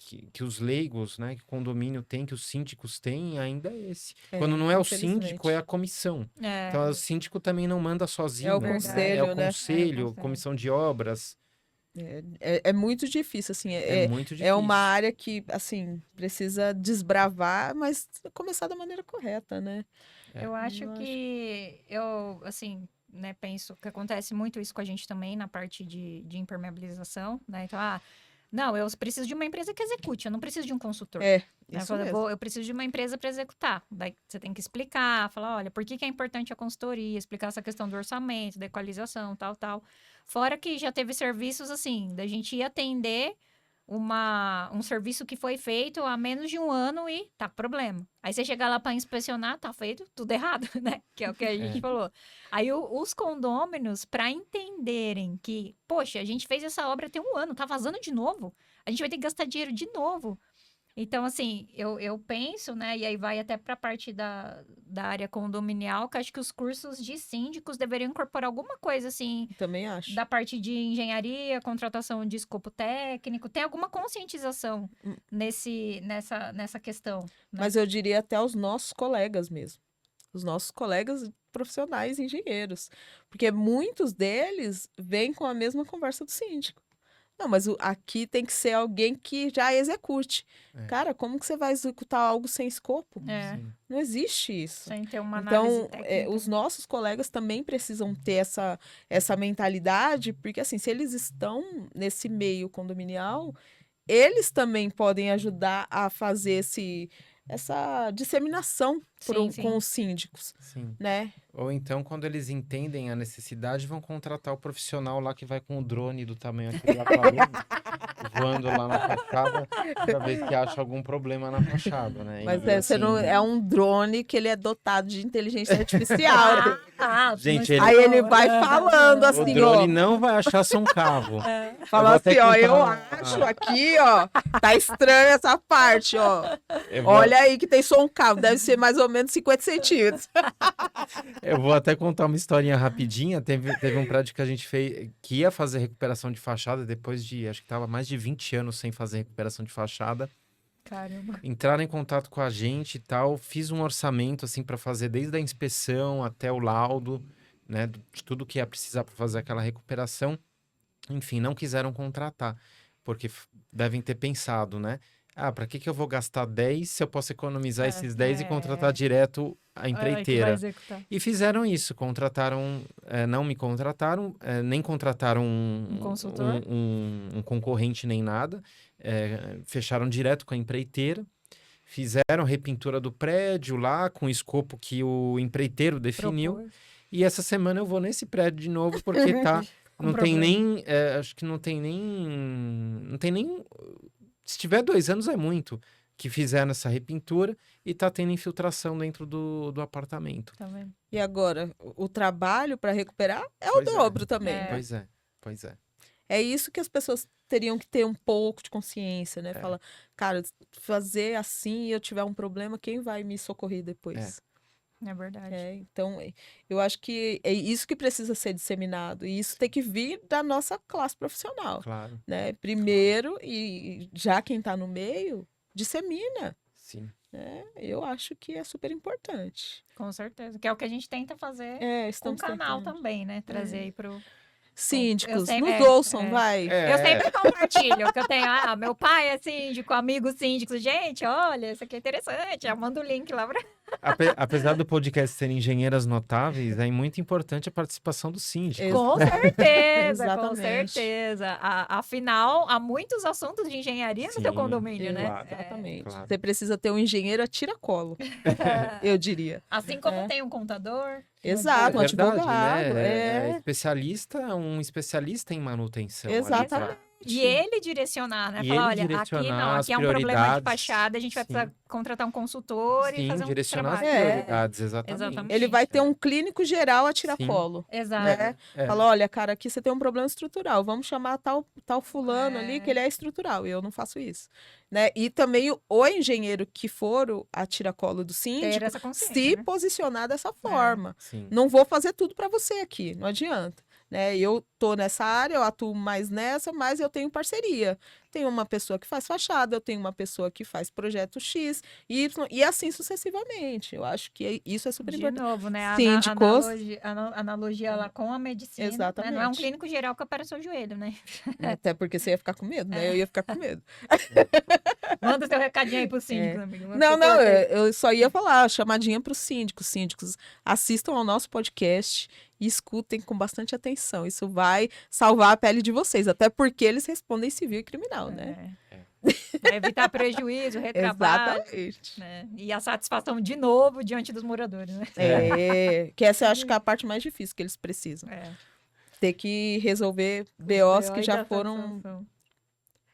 os leigos, né, que o condomínio tem, que os síndicos têm, ainda é esse. Quando não é o síndico, é a comissão. Então, o síndico também não manda sozinho. É o né? conselho, É o né? conselho, comissão de obras. É muito difícil, assim. É muito difícil. É uma área que, assim, precisa desbravar, mas começar da maneira correta, né? Eu acho que assim, né, penso que acontece muito isso com a gente também na parte de impermeabilização, né? Então, não, eu preciso de uma empresa que execute, eu não preciso de um consultor. Isso mesmo. Eu preciso de uma empresa para executar. Daí você tem que explicar, falar, olha, por que é importante a consultoria, explicar essa questão do orçamento, da equalização, tal. Fora que já teve serviços assim, da gente ir atender um serviço que foi feito há menos de um ano e tá com problema. Aí você chega lá para inspecionar, tá feito tudo errado, né? Que é o que a gente falou. Aí os condôminos, para entenderem que, poxa, a gente fez essa obra tem um ano, tá vazando de novo, a gente vai ter que gastar dinheiro de novo. Então, assim, eu penso, né, e aí vai até para a parte da área condominial, que acho que os cursos de síndicos deveriam incorporar alguma coisa, assim, Também acho. da parte de engenharia, contratação de escopo técnico, tem alguma conscientização nessa questão, né? Mas eu diria até os nossos colegas mesmo. Os nossos colegas profissionais engenheiros. Porque muitos deles vêm com a mesma conversa do síndico. Não, mas aqui tem que ser alguém que já execute. Cara, como que você vai executar algo sem escopo? Sim. Não existe isso. Sem ter uma análise Então, técnica. os nossos colegas também precisam ter essa mentalidade, porque assim, se eles estão nesse meio condominial, eles também podem ajudar a fazer essa disseminação Sim. com os síndicos, Sim. né? Ou então, quando eles entendem a necessidade, vão contratar o profissional lá que vai com o drone do tamanho aqui da parede, voando lá na fachada, para ver se acha algum problema na fachada, né? Mas E, você não, assim, é um drone que ele é dotado de inteligência artificial. Gente, Aí ele vai falando o assim, drone ó. não vai achar São Cavo. Fala vou até assim, ó, contar eu uma- acho aqui, ó, tá estranho essa parte, ó. Eu vou, Olha aí que tem só um cabo, deve ser mais ou menos 50 centímetros. eu vou até contar uma historinha rapidinha. Teve um prédio que a gente fez, que ia fazer recuperação de fachada, depois de, acho que tava mais de 20 anos sem fazer recuperação de fachada. Caramba. Entraram em contato com a gente e tal, fiz um orçamento assim para fazer desde a inspeção até o laudo, né, de tudo que ia precisar para fazer aquela recuperação. Enfim, não quiseram contratar, porque devem ter pensado, né? Ah, para que eu vou gastar 10 se eu posso economizar esses 10 e contratar direto a empreiteira? E fizeram isso, contrataram, não me contrataram, nem contrataram Um consultor? um concorrente nem nada, fecharam direto com a empreiteira, fizeram repintura do prédio lá com o escopo que o empreiteiro definiu, Propôs. e essa semana eu vou nesse prédio de novo porque tá, Com não tem problema. nem, acho que não tem nem, se tiver 2 anos é muito, que fizeram essa repintura e tá tendo infiltração dentro do apartamento. Tá vendo? E agora, o trabalho para recuperar é o Pois é. dobro também, né? Pois é. É isso que as pessoas teriam que ter um pouco de consciência, né? Fala, cara, fazer assim e eu tiver um problema, quem vai me socorrer depois? É verdade. Então, eu acho que é isso que precisa ser disseminado. E isso tem que vir da nossa classe profissional, Claro, né? Primeiro, e já quem está no meio, dissemina. sim. Né? Eu acho que é super importante. Com certeza. Que é o que a gente tenta fazer com o Estamos canal tentando. também, né? Trazer aí pro... Síndicos, Eu sempre- nos ouçam, vai. Eu sempre compartilho, que eu tenho, meu pai é síndico, amigos síndicos, gente, olha, isso aqui é interessante, eu mando o link lá pra... Apesar do podcast ser engenheiras notáveis, é muito importante a participação do síndico. Com certeza, com Exatamente. certeza. Afinal, há muitos assuntos de engenharia no Sim, teu condomínio, né? claro. Exatamente. claro. Você precisa ter um engenheiro a tira-colo, eu diria. Assim como tem um contador. Exato, um verdade, advogado. né? Um especialista em manutenção. ali Exatamente. pra- E ele direcionar, né? E Falar, ele olha, aqui direcionar não, as aqui é um problema de prioridades. fachada, a gente vai Sim. precisar contratar um consultor e Sim, fazer um direcionar as trabalho. prioridades, exatamente. Exatamente. Ele vai ter um clínico geral a Sim. tiracolo. Exato. Né? É. Fala, olha, cara, aqui você tem um problema estrutural, vamos chamar tal fulano ali, que ele é estrutural, e eu não faço isso. Né? E também o engenheiro que for a tiracolo do Ter síndico, essa consciência, se né? posicionar dessa forma. Sim. Não vou fazer tudo para você aqui, não adianta. Né? Eu tô nessa área, eu atuo mais nessa, mas eu tenho parceria. Tenho uma pessoa que faz fachada, eu tenho uma pessoa que faz projeto X, Y, e assim sucessivamente. Eu acho que isso é super De importante. novo, né? A Síndicos. analogia lá com a medicina. Né? Exatamente. Não é um clínico geral que opera seu joelho, né? Até porque você ia ficar com medo, né? Eu ia ficar com medo. Manda seu recadinho aí pro síndico, amigo. Não, eu só ia falar, chamadinha para os síndicos. Síndicos, assistam ao nosso podcast e escutem com bastante atenção. Isso vai salvar a pele de vocês, até porque eles respondem civil e criminal, né? Pra evitar prejuízo, retrabalho. Exatamente. Né? E a satisfação de novo diante dos moradores, né? Que essa eu acho que é a parte mais difícil que eles precisam. Ter que resolver BOs que já foram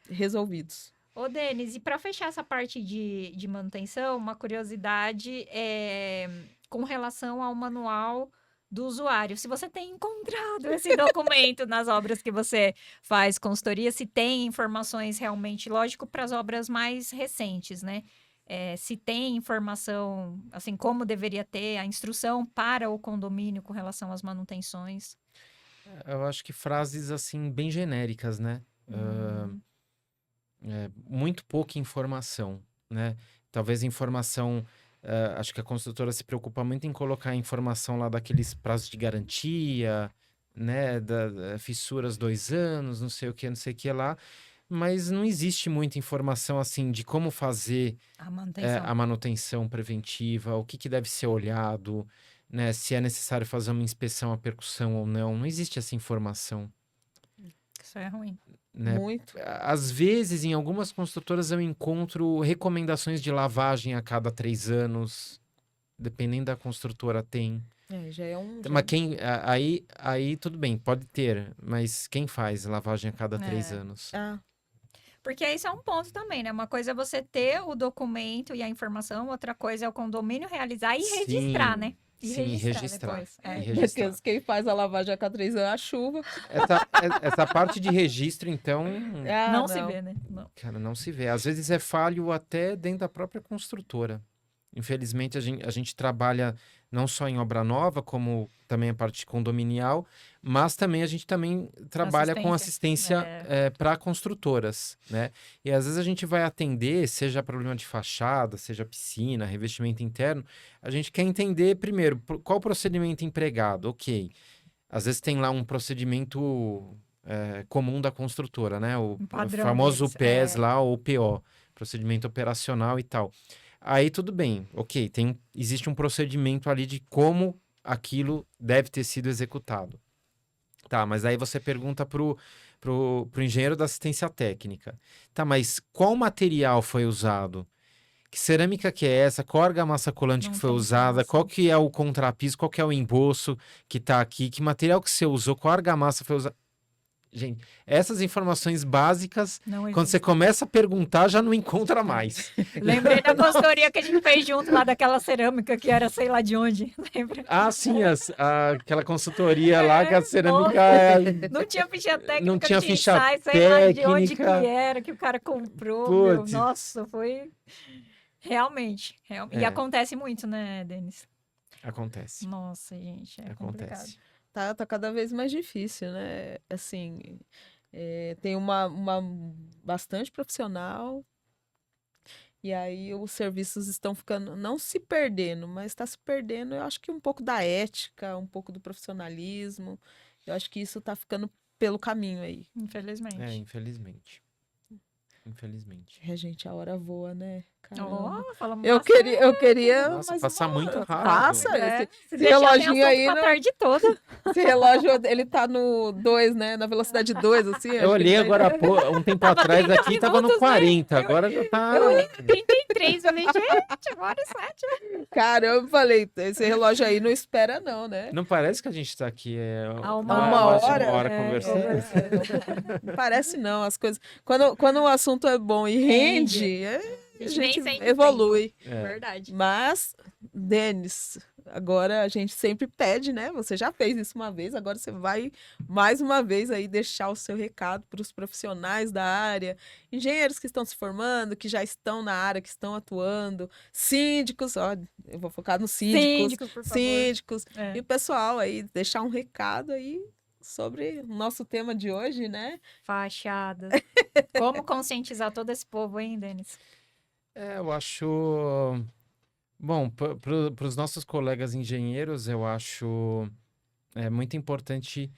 resolvidos. Ô, Denis, e para fechar essa parte de manutenção, uma curiosidade é com relação ao manual do usuário. Se você tem encontrado esse documento nas obras que você faz consultoria, se tem informações realmente, lógico, para as obras mais recentes, né? Se tem informação, assim, como deveria ter a instrução para o condomínio com relação às manutenções. Eu acho que frases assim bem genéricas, né? Muito pouca informação, né? Talvez informação, acho que a construtora se preocupa muito em colocar a informação lá daqueles prazos de garantia, né? Da fissuras 2 anos, não sei o que, não sei o que lá, mas não existe muita informação assim de como fazer A manutenção. a manutenção preventiva, o que que deve ser olhado, né? Se é necessário fazer uma inspeção à percussão ou não, não existe essa informação. Isso é ruim. Né? Muito. Às vezes, em algumas construtoras, eu encontro recomendações de lavagem a cada 3 anos, dependendo da construtora, tem. Já é um... Mas aí tudo bem, pode ter, mas quem faz lavagem a cada 3 anos? Porque isso é um ponto também, né? Uma coisa é você ter o documento e a informação, outra coisa é o condomínio realizar e registrar, né? E Sim, registrar. depois. E registrar. Porque quem faz a lavagem a cada 3 anos é a chuva. Essa parte de registro, então, Não se vê, né? Não. cara, não se vê. Às vezes é falho até dentro da própria construtora. Infelizmente, a gente trabalha não só em obra nova, como também a parte condominial, mas também a gente também trabalha com assistência para construtoras, né? E às vezes a gente vai atender, seja problema de fachada, seja piscina, revestimento interno, a gente quer entender primeiro qual o procedimento empregado, ok. Às vezes tem lá um procedimento comum da construtora, né? O famoso PES lá, ou PO, procedimento operacional e tal. Aí tudo bem, ok, existe um procedimento ali de como aquilo deve ter sido executado. Tá, mas aí você pergunta pro engenheiro da assistência técnica. Tá, mas qual material foi usado? Que cerâmica que é essa? Qual argamassa colante que foi usada? Qual que é o contrapiso? Qual que é o emboço que tá aqui? Que material que você usou? Qual argamassa foi usada? Gente, essas informações básicas, quando você começa a perguntar, já não encontra mais. Lembrei da consultoria que a gente fez junto lá daquela cerâmica que era sei lá de onde. Lembra? Ah, sim, aquela consultoria lá que a cerâmica não tinha ficha técnica, não tinha ficha ensaio, sei lá de onde que era, que o cara comprou. Meu, nossa, foi realmente. E acontece muito, né, Denis? Acontece. Nossa, gente, acontece. Complicado. Tá cada vez mais difícil, né? Assim, tem uma bastante profissional, e aí os serviços estão ficando, não se perdendo, mas está se perdendo, eu acho que um pouco da ética, um pouco do profissionalismo. Eu acho que isso está ficando pelo caminho aí. Infelizmente. Infelizmente. Infelizmente. Gente, a hora voa, né? Eu queria Nossa, passar muito rápido. Passa. Esse reloginho aí a tarde toda. Esse relógio, ele tá no 2, né? Na velocidade 2, assim. Eu olhei agora um tempo atrás aqui, tava no 40, né? agora já tá... Eu olhei no 33, eu falei, gente, agora é 7. Caramba, falei, esse relógio aí não espera não, né? Não parece que a gente tá aqui há uma hora conversando? Não parece não, as coisas... Quando o assunto é bom e rende, a gente evolui. Verdade. Mas, Denis, agora a gente sempre pede, né? Você já fez isso uma vez, agora você vai mais uma vez aí deixar o seu recado para os profissionais da área, engenheiros que estão se formando, que já estão na área, que estão atuando, síndicos, eu vou focar nos síndicos, por favor. E o pessoal aí, deixar um recado aí sobre o nosso tema de hoje, né? Fachadas. Como conscientizar todo esse povo, hein, Denis? Eu acho... Bom, para os nossos colegas engenheiros, eu acho muito importante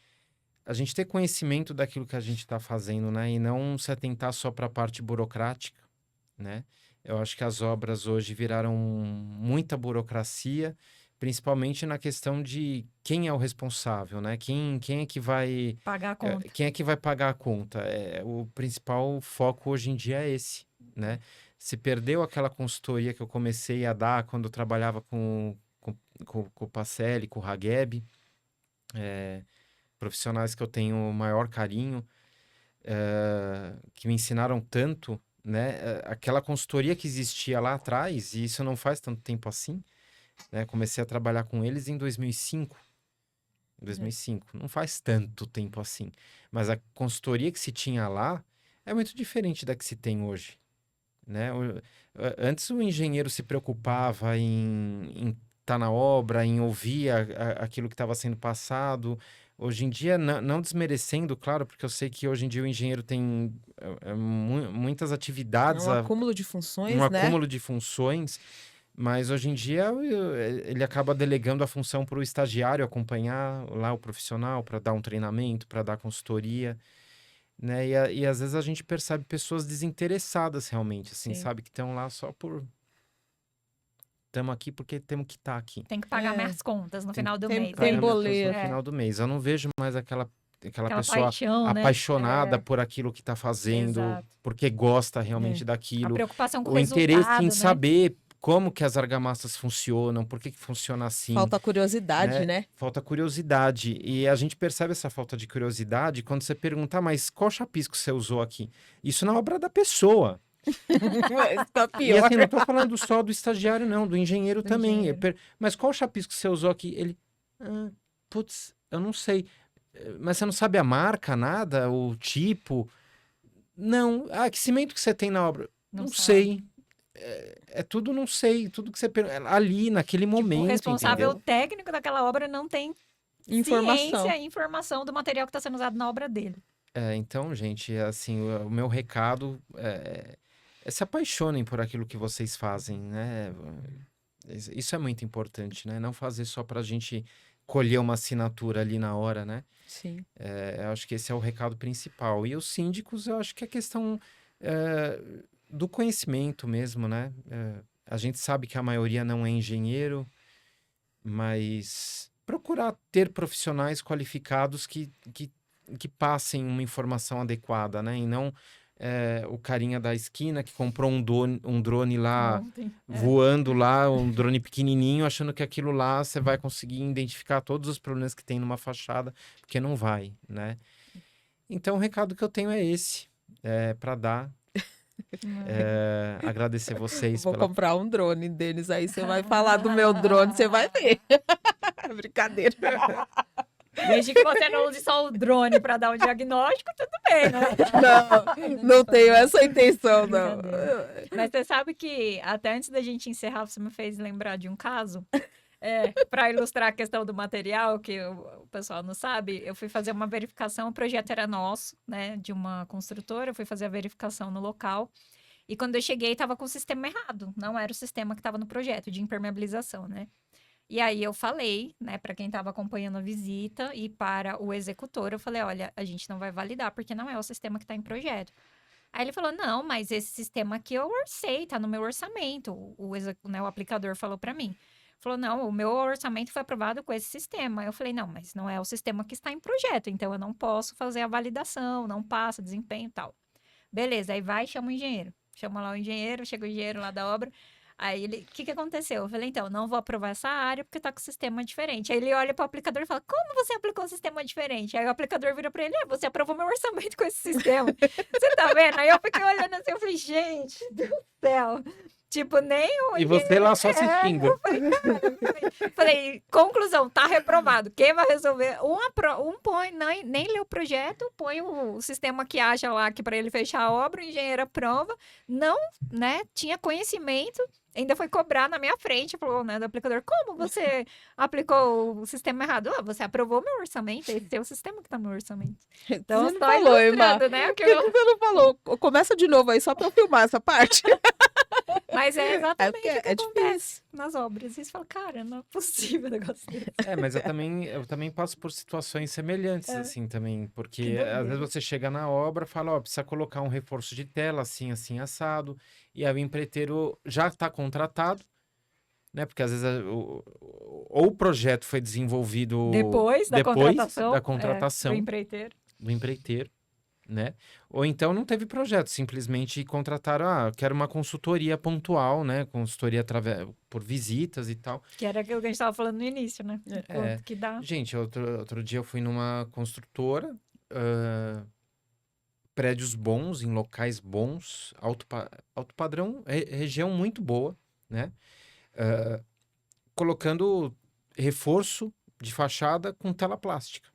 a gente ter conhecimento daquilo que a gente está fazendo, né? E não se atentar só para a parte burocrática, né? Eu acho que as obras hoje viraram muita burocracia, principalmente na questão de quem é o responsável, né? Quem é que vai pagar a conta? Quem é que vai pagar a conta? O principal foco hoje em dia é esse, né? Se perdeu aquela consultoria que eu comecei a dar quando eu trabalhava com o Pacelli, com o Hageb, profissionais que eu tenho o maior carinho. que me ensinaram tanto, né? Aquela consultoria que existia lá atrás, e isso não faz tanto tempo assim, né? Comecei a trabalhar com eles em 2005. 2005. Não faz tanto tempo assim. Mas a consultoria que se tinha lá é muito diferente da que se tem hoje, né? Antes o engenheiro se preocupava em estar na obra, em ouvir aquilo que estava sendo passado. Hoje em dia, não desmerecendo, claro, porque eu sei que hoje em dia o engenheiro tem muitas É atividades, um acúmulo de um funções, né? acúmulo de funções, mas hoje em dia ele acaba delegando a função para o estagiário acompanhar lá o profissional, para dar um treinamento, para dar consultoria, né? E às vezes a gente percebe pessoas desinteressadas realmente, assim, Sim. sabe? Que estão lá só por... Estamos aqui porque temos que estar aqui. Tem que pagar É. minhas contas no Tem final do tem- mês. tem é Pagar minhas isso. contas no boleto. É, final do mês. Eu não vejo mais aquela aquela pessoa paixão, né? apaixonada É, por aquilo que está fazendo, exato. porque gosta realmente É. A daquilo. preocupação com o O interesse em resultado, né? saber como que as argamassas funcionam, por que que funciona assim, Falta curiosidade, né? né? Falta curiosidade. E a gente percebe essa falta de curiosidade quando você pergunta, "Ah, mas qual chapisco você usou aqui?" Isso na obra da pessoa. Isso tá E pior. assim, não estou falando só do estagiário, não, do engenheiro Do também. engenheiro. Mas qual chapisco você usou aqui? Ele, putz, eu não sei. Mas você não sabe a marca, nada, o tipo? Não. Ah, que cimento que você tem na obra? Não Não sabe. sei. É tudo não sei, tudo que você ali naquele Tipo, o momento, responsável entendeu? técnico daquela obra não tem Informação. ciência e informação do material que está sendo usado na obra dele. Então, gente, assim, o meu recado se apaixonem por aquilo que vocês fazem, né? Isso é muito importante, né? Não fazer só pra gente colher uma assinatura ali na hora, né? Sim. Eu acho que esse é o recado principal. E os síndicos, eu acho que é questão é, do conhecimento mesmo, né? A gente sabe que a maioria não é engenheiro, mas procurar ter profissionais qualificados que passem uma informação adequada, né? E não o carinha da esquina que comprou um drone lá Ontem. voando lá, um drone pequenininho, achando que aquilo lá você vai conseguir identificar todos os problemas que tem numa fachada, porque não vai, né? Então o recado que eu tenho é esse, para dar. Agradecer vocês Vou pela... comprar um drone deles, aí você vai falar do meu drone, você vai ver. Brincadeira. Desde que você não use só o drone para dar um diagnóstico, tudo bem, né? Não tenho essa intenção, não. Brincadeira. Mas você sabe que, até antes da gente encerrar, você me fez lembrar de um caso. Para ilustrar a questão do material, que o pessoal não sabe, eu fui fazer uma verificação, o projeto era nosso, né, de uma construtora, eu fui fazer a verificação no local, e quando eu cheguei, estava com o sistema errado, não era o sistema que estava no projeto, de impermeabilização, né? E aí eu falei, né, para quem estava acompanhando a visita e para o executor, eu falei, olha, a gente não vai validar, porque não é o sistema que está em projeto. Aí ele falou, não, mas esse sistema aqui eu orcei, tá no meu orçamento. O aplicador falou para mim. Falou, não, o meu orçamento foi aprovado com esse sistema. Eu falei, não, mas não é o sistema que está em projeto, então eu não posso fazer a validação, não passa, desempenho e tal. Beleza, aí vai e chama o engenheiro. Chama lá o engenheiro, chega o engenheiro lá da obra. Aí ele, o que aconteceu? Eu falei, então, não vou aprovar essa área porque tá com sistema diferente. Aí ele olha pro aplicador e fala, como você aplicou um sistema diferente? Aí o aplicador vira pra ele, você aprovou meu orçamento com esse sistema. Você tá vendo? Aí eu fiquei olhando assim, eu falei, gente do céu. Tipo, nem o E você lá só assistindo. eu falei, falei, conclusão, tá reprovado. Quem vai resolver? Um põe, nem lê o projeto, põe o sistema que acha lá que para ele fechar a obra, o engenheiro aprova, não, né, tinha conhecimento, ainda foi cobrar na minha frente, falou, né, do aplicador, como você aplicou o sistema errado? Você aprovou meu orçamento, esse é o sistema que tá no meu orçamento. Então, Você não só falou, Emma. ilustrando, né, Por que você não falou? Começa de novo aí, só pra eu filmar essa parte. Mas é exatamente porque o que é acontece difícil. nas obras. E você fala, cara, não é possível um negócio desse. Mas eu também passo por situações semelhantes, assim, também. Que Porque doideira. às vezes você chega na obra e fala, precisa colocar um reforço de tela, assim, assim, assado. E aí o empreiteiro já está contratado, né? Porque às vezes ou o projeto foi desenvolvido Depois da contratação, do empreiteiro, né? Ou então não teve projeto, simplesmente contrataram, eu quero uma consultoria pontual, né? Consultoria por visitas e tal. que era aquilo que a gente estava falando no início, né? Quanto que dá. Gente, outro dia eu fui numa construtora, prédios bons, em locais bons, alto padrão, região muito boa, né? Colocando reforço de fachada com tela plástica.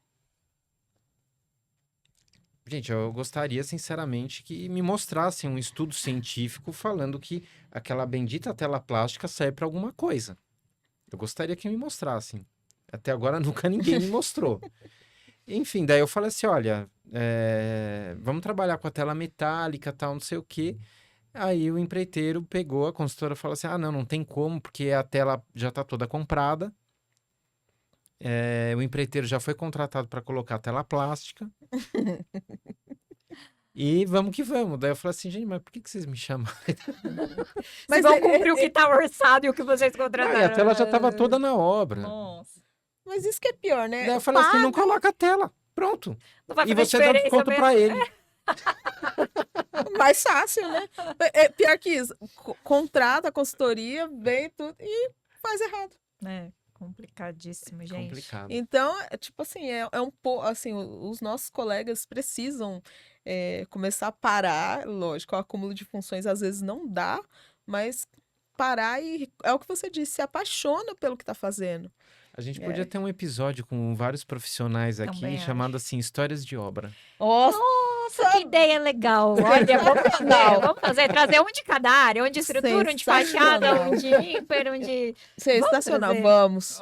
Gente, eu gostaria, sinceramente, que me mostrassem um estudo científico falando que aquela bendita tela plástica serve para alguma coisa. Eu gostaria que me mostrassem. Até agora nunca ninguém me mostrou. Enfim, daí eu falei assim, olha, vamos trabalhar com a tela metálica, tal, não sei o quê. Aí o empreiteiro pegou, a consultora falou assim, não tem como, porque a tela já está toda comprada. O empreiteiro já foi contratado para colocar a tela plástica. E vamos que vamos. Daí eu falei assim, gente, mas por que vocês me chamam? Mas vão cumprir o que está orçado e o que vocês contrataram. A tela já estava toda na obra. Nossa. Mas isso que é pior, né? Daí eu falei assim, não coloca a tela. Pronto. Não vai E fazer você dá diferença desconto mesmo. para ele. Mais fácil, né? Pior que isso. Contrata a consultoria, vem tudo e faz errado. Complicadíssimo, gente. Complicado. Então, tipo assim, assim, os nossos colegas precisam começar a parar, lógico, o acúmulo de funções às vezes não dá, mas parar e, é o que você disse, se apaixona pelo que está fazendo. A gente podia ter um episódio com vários profissionais aqui, Também chamado assim, Histórias de Obra. Nossa, que ideia legal. Olha, vamos fazer, trazer um de cada área, um de estrutura, um de fachada, um de ímper, um de... Sensacional, trazer. vamos.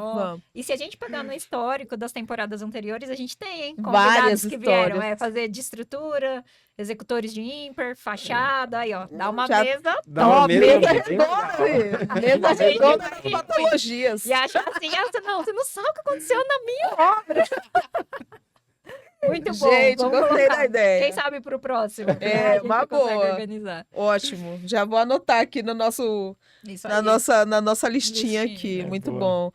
E se a gente pegar no histórico das temporadas anteriores, a gente tem, hein? Várias Convidados que vieram, histórias. fazer de estrutura, executores de ímper, fachada, aí ó, dá uma Já- mesa Dá uma mesa bem redonda, mesa redonda das patologias. e achar assim, você não sabe o que aconteceu na minha obra. Muito bom. Gente, vamos gostei colocar. da ideia. Quem sabe pro próximo. É, né? A gente uma consegue boa. organizar. Ótimo. Já vou anotar aqui no nosso, Isso na, aí. nossa listinha aqui. É, Muito boa. bom.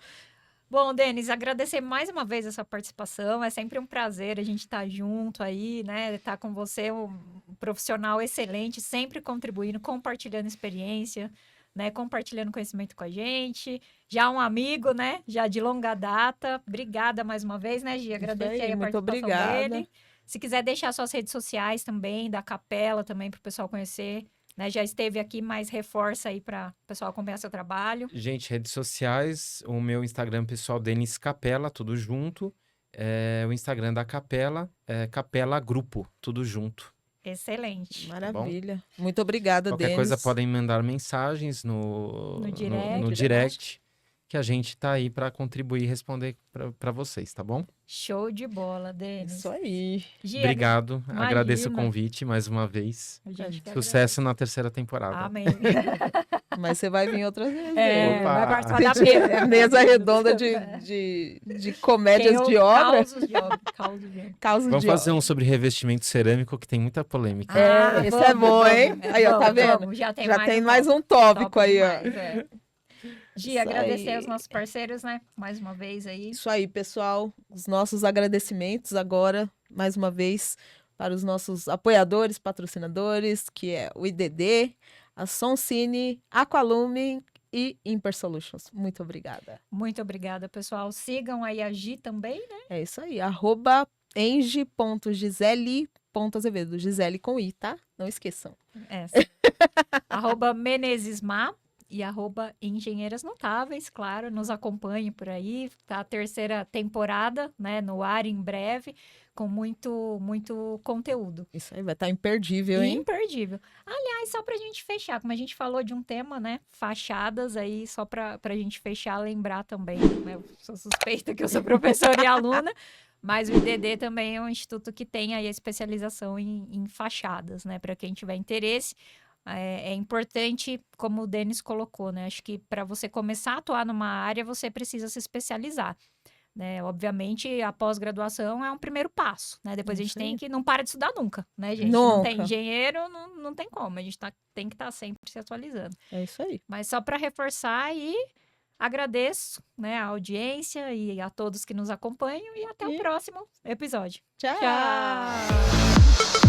Bom, Denis, agradecer mais uma vez a sua participação. É sempre um prazer a gente estar junto aí, né? Estar com você, um profissional excelente, sempre contribuindo, compartilhando experiência, né? Compartilhando conhecimento com a gente. Já um amigo, né? Já de longa data. Obrigada mais uma vez, né, Gi? Agradecer aí a muito participação obrigada. dele. Se quiser deixar suas redes sociais também, da Capela também, para o pessoal conhecer. Né? Já esteve aqui, mas reforça aí para o pessoal acompanhar seu trabalho. Gente, redes sociais, o meu Instagram pessoal, Denis Capela, tudo junto. O Instagram da Capela, Capela Grupo, tudo junto. Excelente. Maravilha. Muito obrigada, Qualquer Denis. coisa podem mandar mensagens no direct. direct, que a gente tá aí para contribuir e responder para vocês, tá bom? Show de bola, Denis. Isso aí. Gi, Obrigado, imagina. agradeço o convite mais uma vez. a gente que Sucesso na terceira temporada. agradece. Amém. Mas você vai vir outras vezes. Opa. Vai participar da mesa. Mesa redonda de comédias de obra. Causos de obra. Causos de obra. Causos Vamos de fazer obra. um sobre revestimento cerâmico que tem muita polêmica. Esse é bom, hein? Aí, ó, tá vendo? vamos. Já tem Já mais tem um mais um tópico tópico aí, ó. mais, é. Gi, Isso agradecer aí. aos nossos parceiros, né? Mais uma vez aí. Isso aí, pessoal. Os nossos agradecimentos agora, mais uma vez, para os nossos apoiadores, patrocinadores, que é o IDD, a Soncine, Aqualume e Imper Solutions. Muito obrigada. Muito obrigada, pessoal. Sigam aí a Gi também, né? É isso aí. @enge.gisele.azevedo. Gisele com I, tá? Não esqueçam. Essa. @menezesma e @engenheiras notáveis, claro, nos acompanhe por aí, tá a terceira temporada, né, no ar em breve, com muito conteúdo. Isso aí vai estar imperdível, hein? Imperdível. Aliás, só pra gente fechar, como a gente falou de um tema, né, fachadas aí, só pra gente fechar, lembrar também, né, eu sou suspeita que eu sou professora e aluna, mas o IDD também é um instituto que tem aí a especialização em fachadas, né, para quem tiver interesse. É importante, como o Denis colocou, né? Acho que para você começar a atuar numa área, você precisa se especializar. Né? Obviamente, a pós-graduação é um primeiro passo, né? Depois a gente Isso aí. tem que não para de estudar nunca, né, gente? Não tem Nunca. engenheiro, não tem como. A gente tem que estar sempre se atualizando. É isso aí. Mas só para reforçar aí, agradeço, né, a audiência e a todos que nos acompanham e até o próximo episódio. Tchau. Tchau!